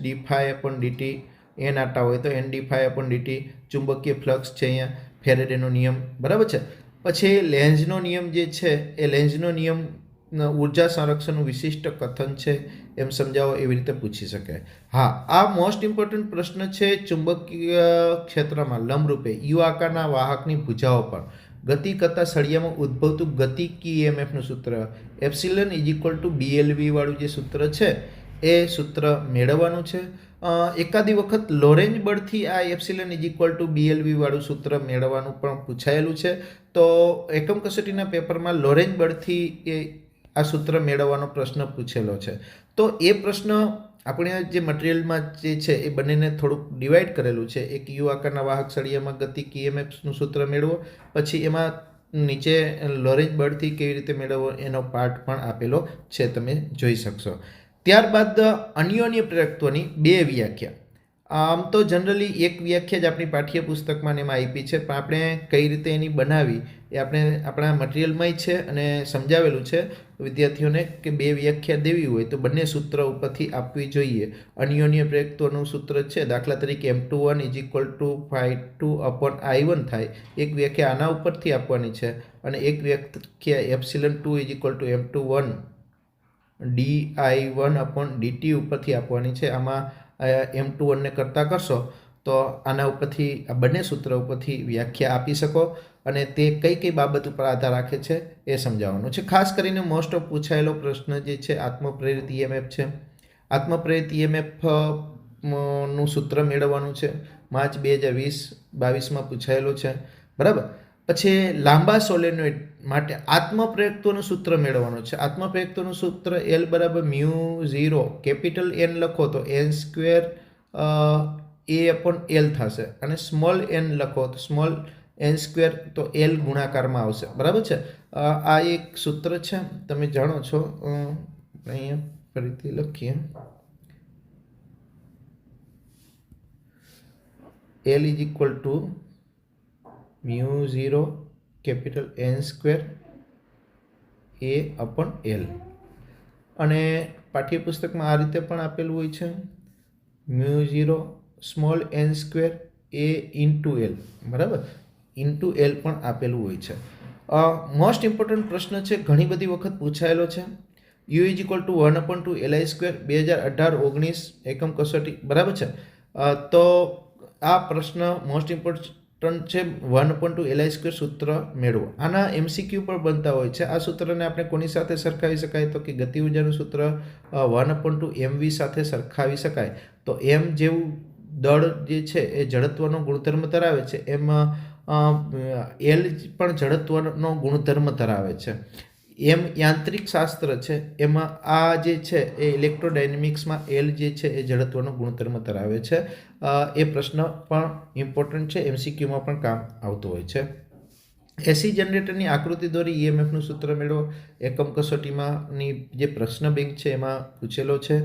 Speaker 1: -d∅/dt. n આટા હોય તો n/dt. ચુંબકીય ફ્લક્સ છે અહીંયા ફેરેડેનો નિયમ. બરાબર છે. પછી લેન્ઝનો નિયમ જે છે એ લેન્ઝનો નિયમ ઉર્જા સંરક્ષણનું વિશિષ્ટ કથન છે, એમ સમજાવો, એવી રીતે પૂછી શકાય. હા, આ મોસ્ટ ઇમ્પોર્ટન્ટ પ્રશ્ન છે. ચુંબકીય ક્ષેત્રમાં લંબરૂપે યુ આકારના વાહકની ભુજાઓ પર ગતિ કરતા સળિયામાં ઉદ્ભવતું ગતિકીય EMFનું સૂત્ર એપ્સિલન = BLV વાળું જે સૂત્ર છે એ સૂત્ર મેળવવાનું છે. એકાદી વખત લોરેન્જ બળથી આ એપ્સિલન = BLV વાળું સૂત્ર મેળવવાનું પણ પૂછાયેલું છે. તો એકમ કસોટીના પેપરમાં લોરેન્જ બળથી એ આ સૂત્ર મેળવવાનો પ્રશ્ન પૂછેલો છે. તો એ પ્રશ્ન આપણે જે મટીરિયલમાં જે છે એ બંનેને થોડુંક ડિવાઈડ કરેલું છે. એક યુ આકારના વાહક સળિયામાં ગતિક EMFનું સૂત્ર મેળવો, પછી એમાં નીચે લોરેન્જ બળથી કેવી રીતે મેળવવો એનો પાર્ટ પણ આપેલો છે, તમે જોઈ શકશો. ત્યારબાદ અન્યોન્ય પ્રેરકત્વની 2 વ્યાખ્યા. આમ તો જનરલી એક વ્યાખ્યા જ આપણી પાઠ્યપુસ્તકમાં એમાં આપી છે, પણ આપણે કઈ રીતે એની બનાવી એ આપણે આપણા મટીરિયલમાં છે અને સમજાવેલું છે વિદ્યાર્થીઓને કે 2 વ્યાખ્યા દેવી હોય તો બંને સૂત્ર ઉપરથી આપવી જોઈએ. અન્યોન્ય પ્રેરકત્વનું સૂત્ર છે, દાખલા તરીકે M21 = ∅2/I1 થાય. એક વ્યાખ્યા આના ઉપરથી આપવાની છે અને એક વ્યાખ્યા ε2 = M21 di1/dt ઉપરથી આપવાની છે. આમાં M21 ને કરતા કરશો તો આના ઉપરથી આ બંને સૂત્ર ઉપરથી વ્યાખ્યા આપી શકો અને તે કઈ કઈ બાબત ઉપર આધાર રાખે છે એ સમજાવવાનું છે. ખાસ કરીને મોસ્ટ ઓફ પૂછાયેલો પ્રશ્ન જે છે આત્મપ્રેરિત EMF છે. આત્મપ્રેરિત EMF નું સૂત્ર મેળવવાનું છે. માર્ચ 2022માં પૂછાયેલો છે. બરાબર. પછી લાંબા સોલેનોઇડ માટે આત્મપ્રેરકત્વનું સૂત્ર મેળવવાનું છે. આત્મપ્રેરકત્વનું સૂત્ર L = μ0, કેપિટલ N લખો તો n² A/L થશે અને સ્મોલ n લખો તો સ્મોલ n² તો L ગુણાકારમાં આવશે. બરાબર છે. આ એક સૂત્ર છે, તમે જાણો છો. અહીંયા ફરીથી લખીએ, L = μ0 કેપિટલ n² A/L. અને પાઠ્યપુસ્તકમાં આ રીતે પણ આપેલું હોય છે, μ0 સ્મોલ એન સ્ક્વેર એ ઇન્ટુ એલ, બરાબર, ઇન્ટુ એલ પણ આપેલું હોય છે. મોસ્ટ ઇમ્પોર્ટન્ટ પ્રશ્ન છે, ઘણી બધી વખત પૂછાયેલો છે. You is equal two 1/2 LI square 2018-19 એકમ કસોટી, બરાબર છે. તો આ પ્રશ્ન મોસ્ટ ઇમ્પોર્ટન્ટ છે. 1/2 LI સ્ક્વેર સૂત્ર મેળવો. આના MCQ પણ બનતા હોય છે. આ સૂત્રને આપણે કોની સાથે સરખાવી શકાય? તો કે ગતિ ઉર્જાનું સૂત્ર 1/2 MV સાથે સરખાવી શકાય. તો એમ જેવું દળ જે છે એ જડત્વનો ગુણધર્મ ધરાવે છે, એમાં એલ પણ જડત્વનો ગુણધર્મ ધરાવે છે. એમ યાંત્રિક શાસ્ત્ર છે, એમાં આ જે છે એ ઇલેક્ટ્રોડાયનેમિક્સમાં એલ જે છે એ જડત્વનો ગુણધર્મ ધરાવે છે. એ પ્રશ્ન પણ ઇમ્પોર્ટન્ટ છે, MCQમાં પણ કામ આવતો હોય છે. એસી જનરેટરની આકૃતિ દોરી EMFનું સૂત્ર મેળવો. એકમ કસોટીમાંની જે પ્રશ્ન બેંક છે એમાં પૂછેલો છે,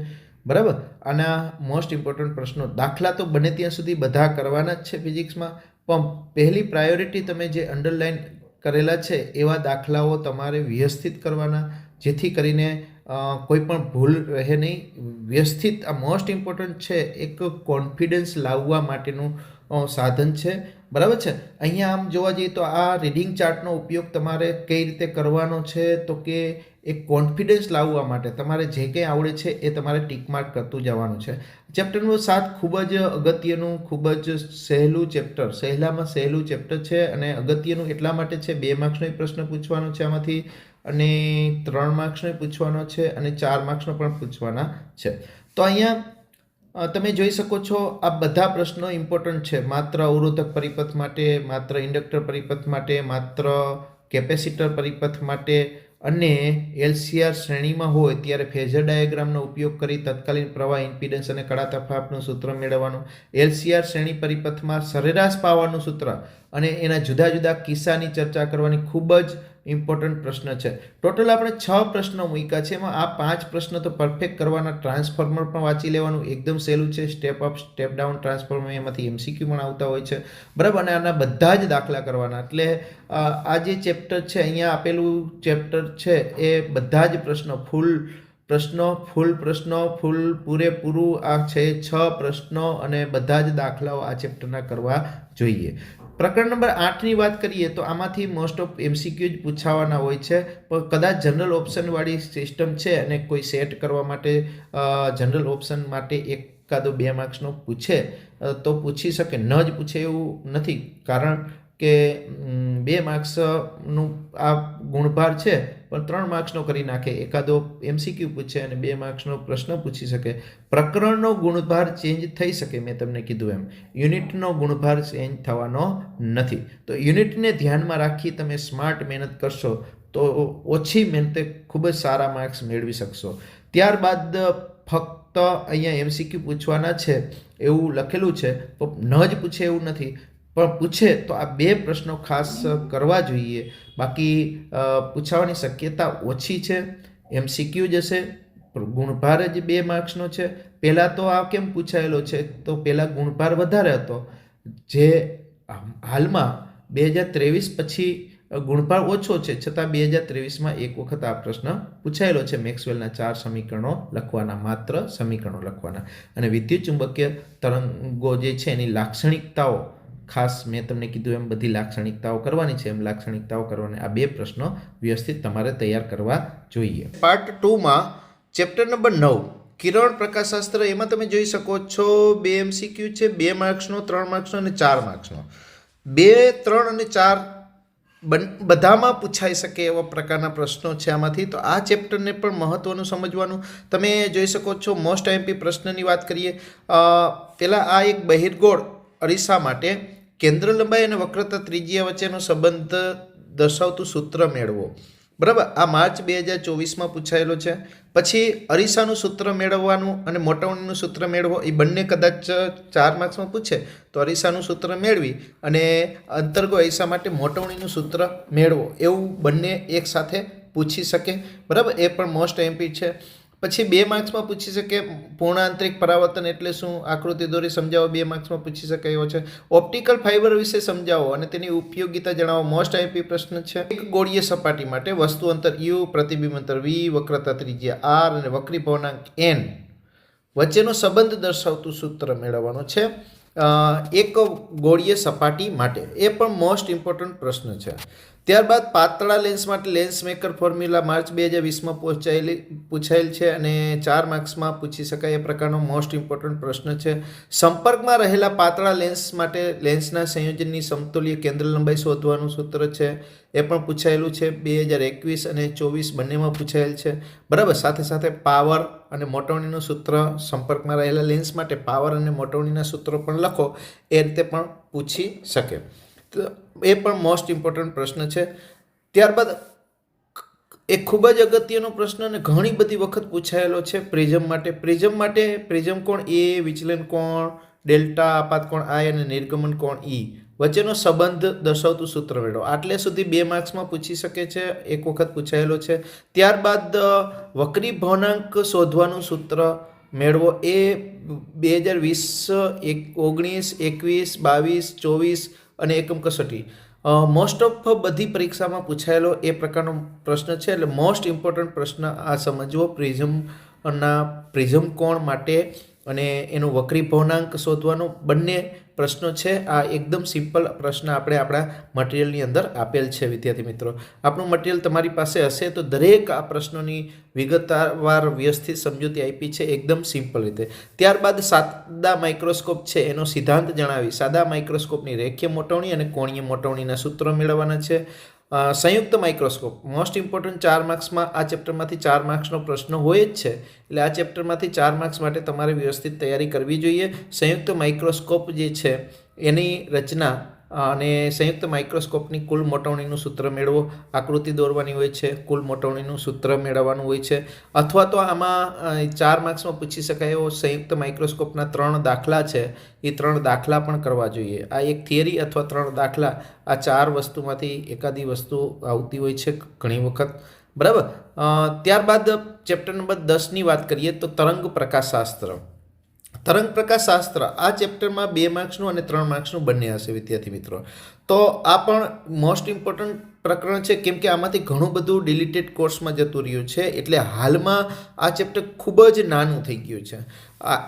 Speaker 1: બરાબર. આના મોસ્ટ ઇમ્પોર્ટન્ટ પ્રશ્નો, દાખલા તો બને ત્યાં સુધી બધા કરવાના જ છે ફિઝિક્સમાં, પણ પહેલી પ્રાયોરિટી તમે જે અંડરલાઇન કરેલા છે એવા દાખલાઓ તમારે વ્યવસ્થિત કરવાના, જેથી કરીને કોઈ પણ ભૂલ રહે નહીં. વ્યવસ્થિત, આ મોસ્ટ ઇમ્પોર્ટન્ટ છે, એક કોન્ફિડન્સ લાવવા માટેનું સાધન છે, બરાબર છે. અહીંયા આમ જોવા જઈએ તો આ રીડિંગ ચાર્ટનો ઉપયોગ તમારે કઈ રીતે કરવાનો છે? તો કે એક કોન્ફિડન્સ લાવવા માટે તમારે જે કંઈ આવડે છે એ તમારે ટીક માર્ક કરતું જવાનું છે. ચેપ્ટર નંબર 7 ખૂબ જ અગત્યનું, ખૂબ જ સહેલું ચેપ્ટર, સહેલામાં સહેલું ચેપ્ટર છે. અને અગત્યનું એટલા માટે છે, 2 માર્ક્સનો પ્રશ્ન પૂછવાનો છે આમાંથી, અને 3 માર્ક્સનો પૂછવાનો છે, અને 4 માર્ક્સનો પણ પૂછવાના છે. તો અહીંયા તમે જોઈ શકો છો, આ બધા પ્રશ્નો ઇમ્પોર્ટન્ટ છે. માત્ર અવરોધક પરિપથ માટે, માત્ર ઇન્ડક્ટર પરિપથ માટે, માત્ર કેપેસિટર પરિપથ માટે, અને LCR શ્રેણીમાં હોય ત્યારે ફેઝર ડાયાગ્રામનો ઉપયોગ કરી તત્કાલીન પ્રવાહ, ઇમ્પિડન્સ અને કડા તફાવતનું સૂત્ર મેળવવાનું. LCR શ્રેણી પરિપથમાં સરેરાશ પાવરનું સૂત્ર અને એના જુદા જુદા કિસ્સાની ચર્ચા કરવાની. ખૂબ જ ઇમ્પોર્ટન્ટ પ્રશ્ન છે. ટોટલ આપણે 6 પ્રશ્નો મૂક્યા છે, એમાં આ 5 પ્રશ્ન તો પરફેક્ટ કરવાના. ટ્રાન્સફોર્મર પણ વાંચી લેવાનું, એકદમ સહેલું છે. Step up step down transformer, એમાંથી MCQ પણ આવતા હોય છે, બરાબર. અને આના બધા જ દાખલા કરવાના. એટલે આ જે ચેપ્ટર છે, અહીંયા આપેલું ચેપ્ટર છે, એ બધા જ પ્રશ્નો, ફૂલ પૂરેપૂરું આ છે 6 પ્રશ્નો, અને બધા જ દાખલાઓ આ ચેપ્ટરના કરવા જોઈએ. પ્રકરણ નંબર 8ની વાત કરીએ તો આમાંથી મોસ્ટ ઓફ MCQ જ પૂછાવાના હોય છે, પણ કદાચ જનરલ ઓપ્શનવાળી સિસ્ટમ છે અને કોઈ સેટ કરવા માટે જનરલ ઓપ્શન માટે એકાદો 2 માર્ક્સનો પૂછે તો પૂછી શકે, ન જ પૂછે એવું નથી. કારણ કે 2 માર્ક્સનું આ ગુણભાર છે, પણ 3 માર્ક્સનો કરી નાખે. એકાદો MCQ પૂછે અને 2 માર્ક્સનો પ્રશ્ન પૂછી શકે. પ્રકરણનો ગુણભાર ચેન્જ થઈ શકે, મેં તમને કીધું એમ. યુનિટનો ગુણભાર ચેન્જ થવાનો નથી. તો યુનિટને ધ્યાનમાં રાખી તમે સ્માર્ટ મહેનત કરશો તો ઓછી મહેનતે ખૂબ જ સારા માર્ક્સ મેળવી શકશો. ત્યારબાદ ફક્ત અહીંયા MCQ પૂછવાના છે એવું લખેલું છે, તો ન જ પૂછે એવું નથી, પણ પૂછે તો આ 2 પ્રશ્નો ખાસ કરવા જોઈએ. બાકી પૂછાવાની શક્યતા ઓછી છે. MCQ જ હશે, ગુણભાર જ 2 માર્ક્સનો છે. પહેલાં તો આ કેમ પૂછાયેલો છે? તો પહેલાં ગુણભાર વધારે હતો, જે હાલમાં 2023 પછી ગુણભાર ઓછો છે, છતાં 2023માં એક વખત આ પ્રશ્ન પૂછાયેલો છે. મેક્સવેલના 4 સમીકરણો લખવાના, માત્ર સમીકરણો લખવાના. અને વિદ્યુત ચુંબકીય તરંગો જે છે એની લાક્ષણિકતાઓ, ખાસ મેં તમને કીધું એમ બધી લાક્ષણિકતાઓ કરવાની છે, એમ લાક્ષણિકતાઓ કરવાની. આ 2 પ્રશ્નો વ્યવસ્થિત તમારે તૈયાર કરવા જોઈએ. પાર્ટ 2માં ચેપ્ટર નંબર 9 કિરણ પ્રકાશશાસ્ત્ર, એમાં તમે જોઈ શકો છો 2 MCQ છે, 2 માર્ક્સનો, 3 માર્ક્સનો અને 4 માર્ક્સનો. 2, 3 અને 4 બધામાં પૂછાઈ શકે એવા પ્રકારના પ્રશ્નો છે આમાંથી. તો આ ચેપ્ટરને પણ મહત્વનું સમજવાનું. તમે જોઈ શકો છો મોસ્ટ MP પ્રશ્નની વાત કરીએ. પહેલાં આ એક બહિર્ગોળ અરીસા માટે કેન્દ્ર લંબાઈ અને વક્રતા ત્રિજ્યા વચ્ચેનો સંબંધ દર્શાવતું સૂત્ર મેળવો, બરાબર. આ માર્ચ 2024માં પૂછાયેલો છે. પછી અરીસાનું સૂત્ર મેળવવાનું અને મોટવણીનું સૂત્ર મેળવો, એ બંને કદાચ 4 માર્ક્સમાં પૂછે તો અરીસાનું સૂત્ર મેળવી અને અંતર્ગો અરીસા માટે મોટવણીનું સૂત્ર મેળવો, એવું બંને એક સાથે પૂછી શકે, બરાબર. એ પણ મોસ્ટ MP છે. પછી 2 માર્ક્સમાં પૂછી શકે પૂર્ણાંતરિક પરાવર્તન એટલે શું, આકૃતિ દોરી સમજાવો, 2 માર્ક્સમાં પૂછી શકે એવો છે. ઓપ્ટિકલ ફાઇબર વિશે સમજાવો અને તેની ઉપયોગિતા જણાવો, મોસ્ટ MP પ્રશ્ન છે. એક ગોળીય સપાટી માટે વસ્તુ અંતર U, પ્રતિબિંબ અંતર V, વક્રતા ત્રિજ્યા R અને વક્રી ભવનાંક N વચ્ચેનો સંબંધ દર્શાવતું સૂત્ર મેળવવાનું છે એક ગોળીય સપાટી માટે. એ પણ મોસ્ટ ઇમ્પોર્ટન્ટ પ્રશ્ન છે. ત્યારબાદ પાતળા લેન્સ માટે લેન્સ મેકર ફોર્મ્યુલા માર્ચ 2020માં પૂછાયેલ છે અને 4 માર્ક્સમાં પૂછી શકાય એ પ્રકારનો મોસ્ટ ઇમ્પોર્ટન્ટ પ્રશ્ન છે. સંપર્કમાં રહેલા પાતળા લેન્સ માટે લેન્સના સંયોજનની સમતુલ્ય કેન્દ્ર લંબાઈ શોધવાનું સૂત્ર છે. એ પણ પૂછાયેલું છે. 2021 અને 24 બંનેમાં પૂછાયેલ છે. બરાબર. સાથે સાથે પાવર અને મોટવણીનું સૂત્ર, સંપર્કમાં રહેલા લેન્સ માટે પાવર અને મોટવણીના સૂત્રો પણ લખો, એ રીતે પણ પૂછી શકે. તો એ પણ મોસ્ટ ઇમ્પોર્ટન્ટ પ્રશ્ન છે. ત્યારબાદ એક ખૂબ જ અગત્યનો પ્રશ્ન અને ઘણી બધી વખત પૂછાયેલો છે પ્રિઝમ માટે. પ્રિઝમ કોણ એ, વિચલન કોણ ડેલ્ટા, આપાત કોણ આઈ અને નિર્ગમન કોણ ઈ વચ્ચેનો સંબંધ દર્શાવતું સૂત્ર મેળવો. આટલે સુધી 2 માર્ક્સમાં પૂછી શકે છે, એક વખત પૂછાયેલો છે. ત્યારબાદ વક્રી ભવનાંક શોધવાનું સૂત્ર મેળવો. એ 2020, 19, 21, 22, 24 અને એકમ કસોટી મોસ્ટ ઓફ બધી પરીક્ષામાં પૂછાયેલો એ પ્રકારનો પ્રશ્ન છે. એટલે મોસ્ટ ઇમ્પોર્ટન્ટ પ્રશ્ન આ સમજવો પ્રિઝમ કોણ માટે અને એનું વક્રી ભવનાંક શોધવાનો બંને પ્રશ્નો છે. આ એકદમ સિમ્પલ પ્રશ્ન આપણે આપણા મટીરિયલની અંદર આપેલ છે. વિદ્યાર્થી મિત્રો, આપણું મટીરિયલ તમારી પાસે હશે તો દરેક આ પ્રશ્નોની વિગતવાર વ્યવસ્થિત સમજૂતી આપી છે એકદમ સિમ્પલ રીતે. ત્યારબાદ સાદા માઇક્રોસ્કોપ છે એનો સિદ્ધાંત જણાવી સાદા માઇક્રોસ્કોપની રેખીય મોટવણી અને કોણીય મોટવણીના સૂત્રો મેળવવાના છે. સંયુક્ત માઇક્રોસ્કોપ મોસ્ટ ઇમ્પોર્ટન્ટ 4 માર્ક્સમાં આ ચેપ્ટરમાંથી 4 માર્ક્સનો પ્રશ્ન હોય જ છે. એટલે આ ચેપ્ટરમાંથી 4 માર્ક્સ માટે તમારે વ્યવસ્થિત તૈયારી કરવી જોઈએ. સંયુક્ત માઇક્રોસ્કોપ જે છે એની રચના અને સંયુક્ત માઇક્રોસ્કોપની કુલ મોટવણીનું સૂત્ર મેળવો. આકૃતિ દોરવાની હોય છે, કુલ મોટવણીનું સૂત્ર મેળવવાનું હોય છે. અથવા તો આમાં 4 માર્ક્સમાં પૂછી શકાય એવો સંયુક્ત માઇક્રોસ્કોપના 3 દાખલા છે, એ 3 દાખલા પણ કરવા જોઈએ. આ એક થિયરી અથવા 3 દાખલા, આ 4 વસ્તુમાંથી એકાદી વસ્તુ આવતી હોય છે ઘણી વખત. બરાબર. ત્યારબાદ ચેપ્ટર નંબર 10ની વાત કરીએ તો તરંગ પ્રકાશશાસ્ત્ર. તરંગ પ્રકાશશાસ્ત્ર આ ચેપ્ટરમાં 2 માર્ક્સનું અને 3 માર્ક્સનું બંને હશે વિદ્યાર્થી મિત્રો. તો આ પણ મોસ્ટ ઇમ્પોર્ટન્ટ પ્રકરણ છે, કેમ કે આમાંથી ઘણું બધું ડિલીટેડ કોર્સમાં જતું રહ્યું છે. એટલે હાલમાં આ ચેપ્ટર ખૂબ જ નાનું થઈ ગયું છે.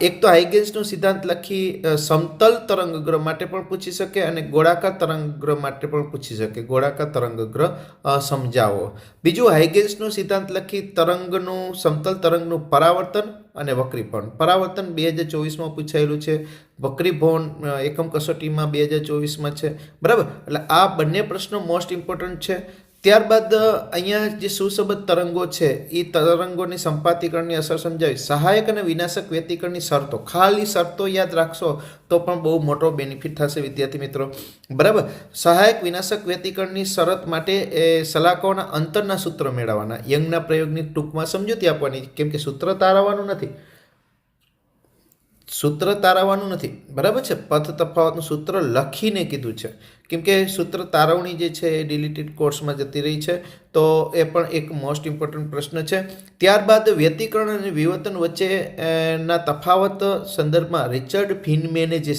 Speaker 1: એક તો હાઇગેન્સનો સિદ્ધાંત લખી સમતલ તરંગગ્રહ માટે પણ પૂછી શકે અને ગોળાકાર તરંગગ્રહ માટે પણ પૂછી શકે. ગોળાકાર તરંગગ્રહ સમજાવો. બીજું, હાઇગેન્સનો સિદ્ધાંત લખી તરંગનું, સમતલ તરંગનું પરાવર્તન અને વક્રીભવન. પરાવર્તન 2024માં પૂછાયેલું છે, વક્રીભવન એકમ કસોટીમાં 2024માં છે. બરાબર. એટલે આ બંને પ્રશ્નો મોસ્ટ ઇમ્પોર્ટન્ટ છે. ત્યારબાદ અહીંયા જે સુસંબદ્ધ તરંગો છે એ તરંગોની સંપાતીકરણની અસર સમજાવી. સહાયક અને વિનાશક વ્યતિકરણની શરતો, ખાલી શરતો યાદ રાખશો તો પણ બહુ મોટો બેનિફિટ થશે વિદ્યાર્થી મિત્રો. બરાબર. સહાયક વિનાશક વ્યતિકરણની શરત માટે એ સલાકોના અંતરના સૂત્ર મેળવવાના. યંગના પ્રયોગની ટૂંકમાં સમજૂતી આપવાની, કેમ કે સૂત્ર તારવવાનું નથી. બરાબર છે. પથ તફાવતનું સૂત્ર લખીને કીધું છે, કેમ કે સૂત્ર તારવણી જે છે એ ડિલીટેડ કોર્સમાં જતી રહી છે. તો એ પણ એક મોસ્ટ ઇમ્પોર્ટન્ટ પ્રશ્ન છે. ત્યારબાદ વ્યતિકરણ અને વિવર્તન વચ્ચેના તફાવત સંદર્ભમાં રિચર્ડ ફિનમેને જે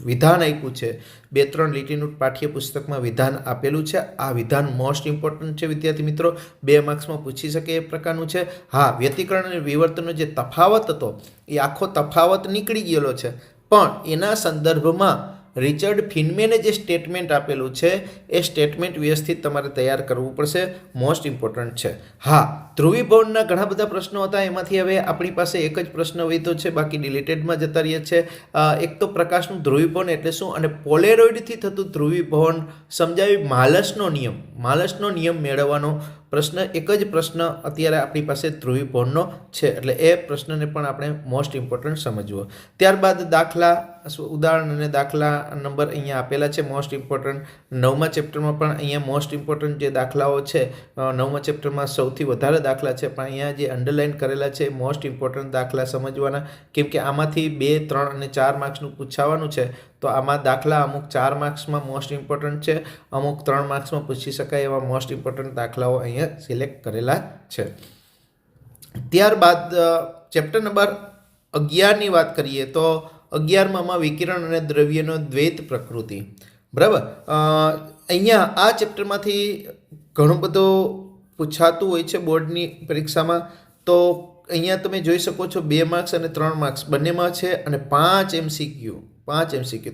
Speaker 1: વિધાન આપ્યું છે, 2-3 લીટીનું પાઠ્યપુસ્તકમાં વિધાન આપેલું છે. આ વિધાન મોસ્ટ ઇમ્પોર્ટન્ટ છે વિદ્યાર્થી મિત્રો, 2 માર્ક્સમાં પૂછી શકે એ પ્રકારનું છે. હા, વ્યતિકરણ અને વિવર્તનનો જે તફાવત હતો એ આખો તફાવત નીકળી ગયેલો છે, પણ એના સંદર્ભમાં રિચર્ડ ફિનમેને જે સ્ટેટમેન્ટ આપેલું છે એ સ્ટેટમેન્ટ વ્યવસ્થિત તમારે તૈયાર કરવું પડશે. મોસ્ટ ઇમ્પોર્ટન્ટ છે. હા, ધ્રુવીભવનના ઘણા બધા પ્રશ્નો હતા, એમાંથી હવે આપણી પાસે એક જ પ્રશ્ન વધ્યો છે, બાકી ડિલીટેડમાં જતા રહીએ છે. એક તો પ્રકાશનું ધ્રુવીભવન એટલે શું અને પોલેરોઇડથી થતું ધ્રુવીભવન સમજાવી. માલસનો નિયમ મેળવવાનો પ્રશ્ન, એક જ પ્રશ્ન અત્યારે આપણી પાસે ધ્રુવીભવનનો છે, એટલે એ પ્રશ્નને પણ આપણે મોસ્ટ ઇમ્પોર્ટન્ટ સમજવો. ત્યારબાદ દાખલા, ઉદાહરણ અને દાખલા નંબર અહીંયા આપેલા છે મોસ્ટ ઇમ્પોર્ટન્ટ. 9મા ચેપ્ટરમાં પણ અહીંયા મોસ્ટ ઇમ્પોર્ટન્ટ જે દાખલાઓ છે, 9મા ચેપ્ટરમાં સૌથી વધારે દાખલા છે, પણ અહીંયા જે અંડરલાઇન કરેલા છે મોસ્ટ ઇમ્પોર્ટન્ટ દાખલા સમજવાના, કેમ કે આમાંથી 2, 3 અને 4 માર્ક્સનું પૂછાવાનું છે. તો આમાં દાખલા અમુક 4 માર્ક્સમાં મોસ્ટ ઇમ્પોર્ટન્ટ છે, અમુક 3 માર્ક્સમાં પૂછી શકાય એવા મોસ્ટ ઇમ્પોર્ટન્ટ દાખલાઓ અહીંયા સિલેક્ટ કરેલા છે. ત્યારબાદ ચેપ્ટર નંબર 11ની વાત કરીએ તો 11માં વિકિરણ અને દ્રવ્યનો દ્વૈત પ્રકૃતિ. બરાબર. અહીંયા આ ચેપ્ટરમાંથી ઘણું બધું પૂછાતું હોય છે બોર્ડની પરીક્ષામાં. તો અહીંયા તમે જોઈ શકો છો 2 માર્ક્સ અને 3 માર્ક્સ બંનેમાં છે અને 5 MCQ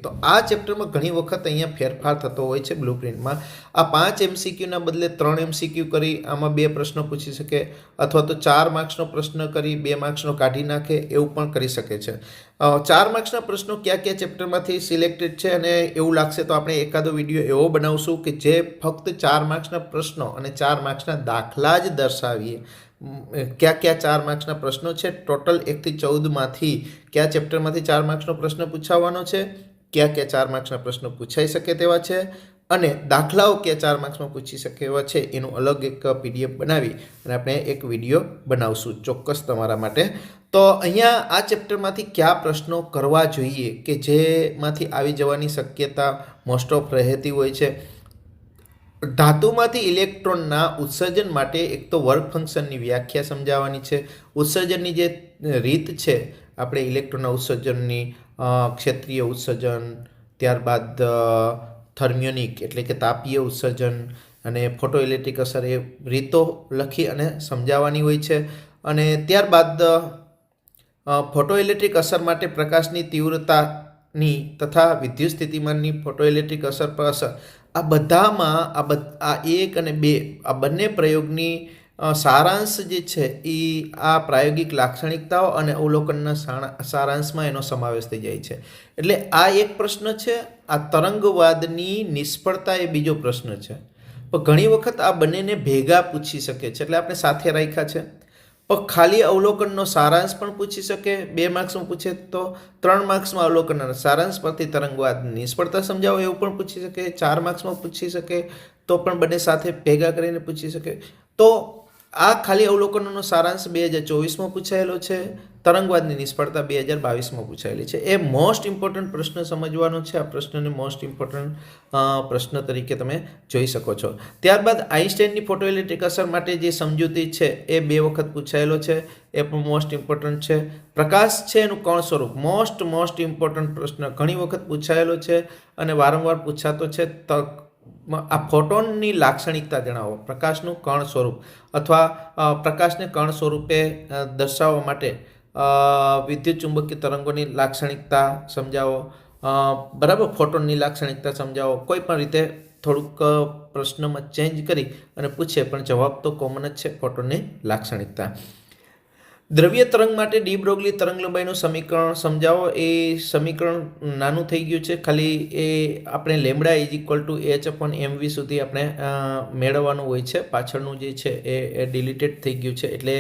Speaker 1: તો આ ચેપ્ટરમાં ઘણી વખત અહીંયા ફેરફાર થતો હોય છે બ્લુપ્રિન્ટમાં. આ 5 MCQના બદલે 3 MCQ કરી આમાં 2 પ્રશ્નો પૂછી શકે, અથવા તો 4 માર્ક્સનો પ્રશ્ન કરી 2 માર્ક્સનો કાઢી નાખે, એવું પણ કરી શકે છે. 4 માર્ક્સના પ્રશ્નો કયા ચેપ્ટરમાંથી સિલેક્ટેડ છે, અને એવું લાગશે તો આપણે એકાદો વિડીયો એવો બનાવશું કે જે ફક્ત 4 માર્ક્સના પ્રશ્નો અને 4 માર્ક્સના દાખલા જ દર્શાવીએ. કયા 4 માર્ક્સના પ્રશ્નો છે, ટોટલ 1 થી 14માંથી કયા ચેપ્ટરમાંથી 4 માર્ક્સનો પ્રશ્ન પૂછાવાનો છે, કયા 4 માર્ક્સના પ્રશ્નો પૂછાઈ શકે તેવા છે, અને દાખલાઓ કયા 4 માર્ક્સમાં પૂછી શકે એવા છે, એનું અલગ એક PDF બનાવી અને આપણે એક વિડીયો બનાવશું ચોક્કસ તમારા માટે. તો અહીંયા આ ચેપ્ટરમાંથી કયા પ્રશ્નો કરવા જોઈએ કે જેમાંથી આવી જવાની શક્યતા મોસ્ટ ઓફ રહેતી હોય છે. ધાતુમાંથી ઇલેક્ટ્રોનના ઉત્સર્જન માટે એક તો વર્ક ફંક્શનની વ્યાખ્યા સમજાવવાની છે. ઉત્સર્જનની જે રીત છે, આપણે ઇલેક્ટ્રોનના ઉત્સર્જનની ક્ષેત્રીય ઉત્સર્જન, ત્યારબાદ થર્મિયોનિક એટલે કે તાપીય ઉત્સર્જન અને ફોટોઇલેક્ટ્રિક અસર, એ રીતો લખી અને સમજાવવાની હોય છે. અને ત્યારબાદ ફોટોઇલેક્ટ્રિક અસર માટે પ્રકાશની તીવ્રતાની તથા વિદ્યુત સ્થિતિમાનની ફોટોઇલેક્ટ્રિક અસર પર અસર, આ બધામાં આ 1 અને 2 આ બંને પ્રયોગની સારાંશ જે છે એ આ પ્રાયોગિક લાક્ષણિકતાઓ અને અવલોકનના સારાંશમાં એનો સમાવેશ થઈ જાય છે. એટલે આ એક પ્રશ્ન છે. આ તરંગવાદની નિષ્ફળતા એ બીજો પ્રશ્ન છે. પણ ઘણી વખત આ બંનેને ભેગા પૂછી શકે છે, એટલે આપણે સાથે રાખ્યા છે. પણ ખાલી અવલોકનનો સારાંશ પણ પૂછી શકે, 2 માર્ક્સમાં પૂછે તો 3 માર્ક્સમાં અવલોકનના સારાંશ પરથી તરંગવાદની નિષ્ફળતા સમજાવો એવું પણ પૂછી શકે, 4 માર્ક્સમાં પૂછી શકે તો પણ બંને સાથે ભેગા કરીને પૂછી શકે. તો આ ખાલી અવલોકનોનો સારાંશ 2024માં પૂછાયેલો છે, તરંગવાદની નિષ્ફળતા 2022માં પૂછાયેલી છે. એ મોસ્ટ ઇમ્પોર્ટન્ટ પ્રશ્ન સમજવાનો છે. આ પ્રશ્નને મોસ્ટ ઇમ્પોર્ટન્ટ પ્રશ્ન તરીકે તમે જોઈ શકો છો. ત્યારબાદ આઇન્સ્ટાઈનની ફોટોઇલેક્ટ્રિક અસર માટે જે સમજૂતી છે એ 2 વખત પૂછાયેલો છે, એ પણ મોસ્ટ ઇમ્પોર્ટન્ટ છે. પ્રકાશ છે એનું કણ સ્વરૂપ, મોસ્ટ ઇમ્પોર્ટન્ટ પ્રશ્ન ઘણી વખત પૂછાયેલો છે અને વારંવાર પૂછાતો છે. આ ફોટોનની લાક્ષણિકતા જણાવો, પ્રકાશનું કણ સ્વરૂપ અથવા પ્રકાશને કણ સ્વરૂપે દર્શાવવા માટે વિદ્યુત ચુંબકીય તરંગોની લાક્ષણિકતા સમજાવો, બરાબર, ફોટોનની લાક્ષણિકતા સમજાવો. કોઈ પણ રીતે થોડુંક પ્રશ્નમાં ચેન્જ કરી અને પૂછે, પણ જવાબ તો કોમન જ છે, ફોટોનની લાક્ષણિકતા. દ્રવ્ય તરંગ માટે ડી બ્રોગલી તરંગલંબાઈનું સમીકરણ સમજાવો. એ સમીકરણ નાનું થઈ ગયું છે, ખાલી એ આપણે લેમ્બડા =H/mv સુધી આપણે મેળવવાનું હોય છે. પાછળનું જે છે એ ડિલીટેડ થઈ ગયું છે, એટલે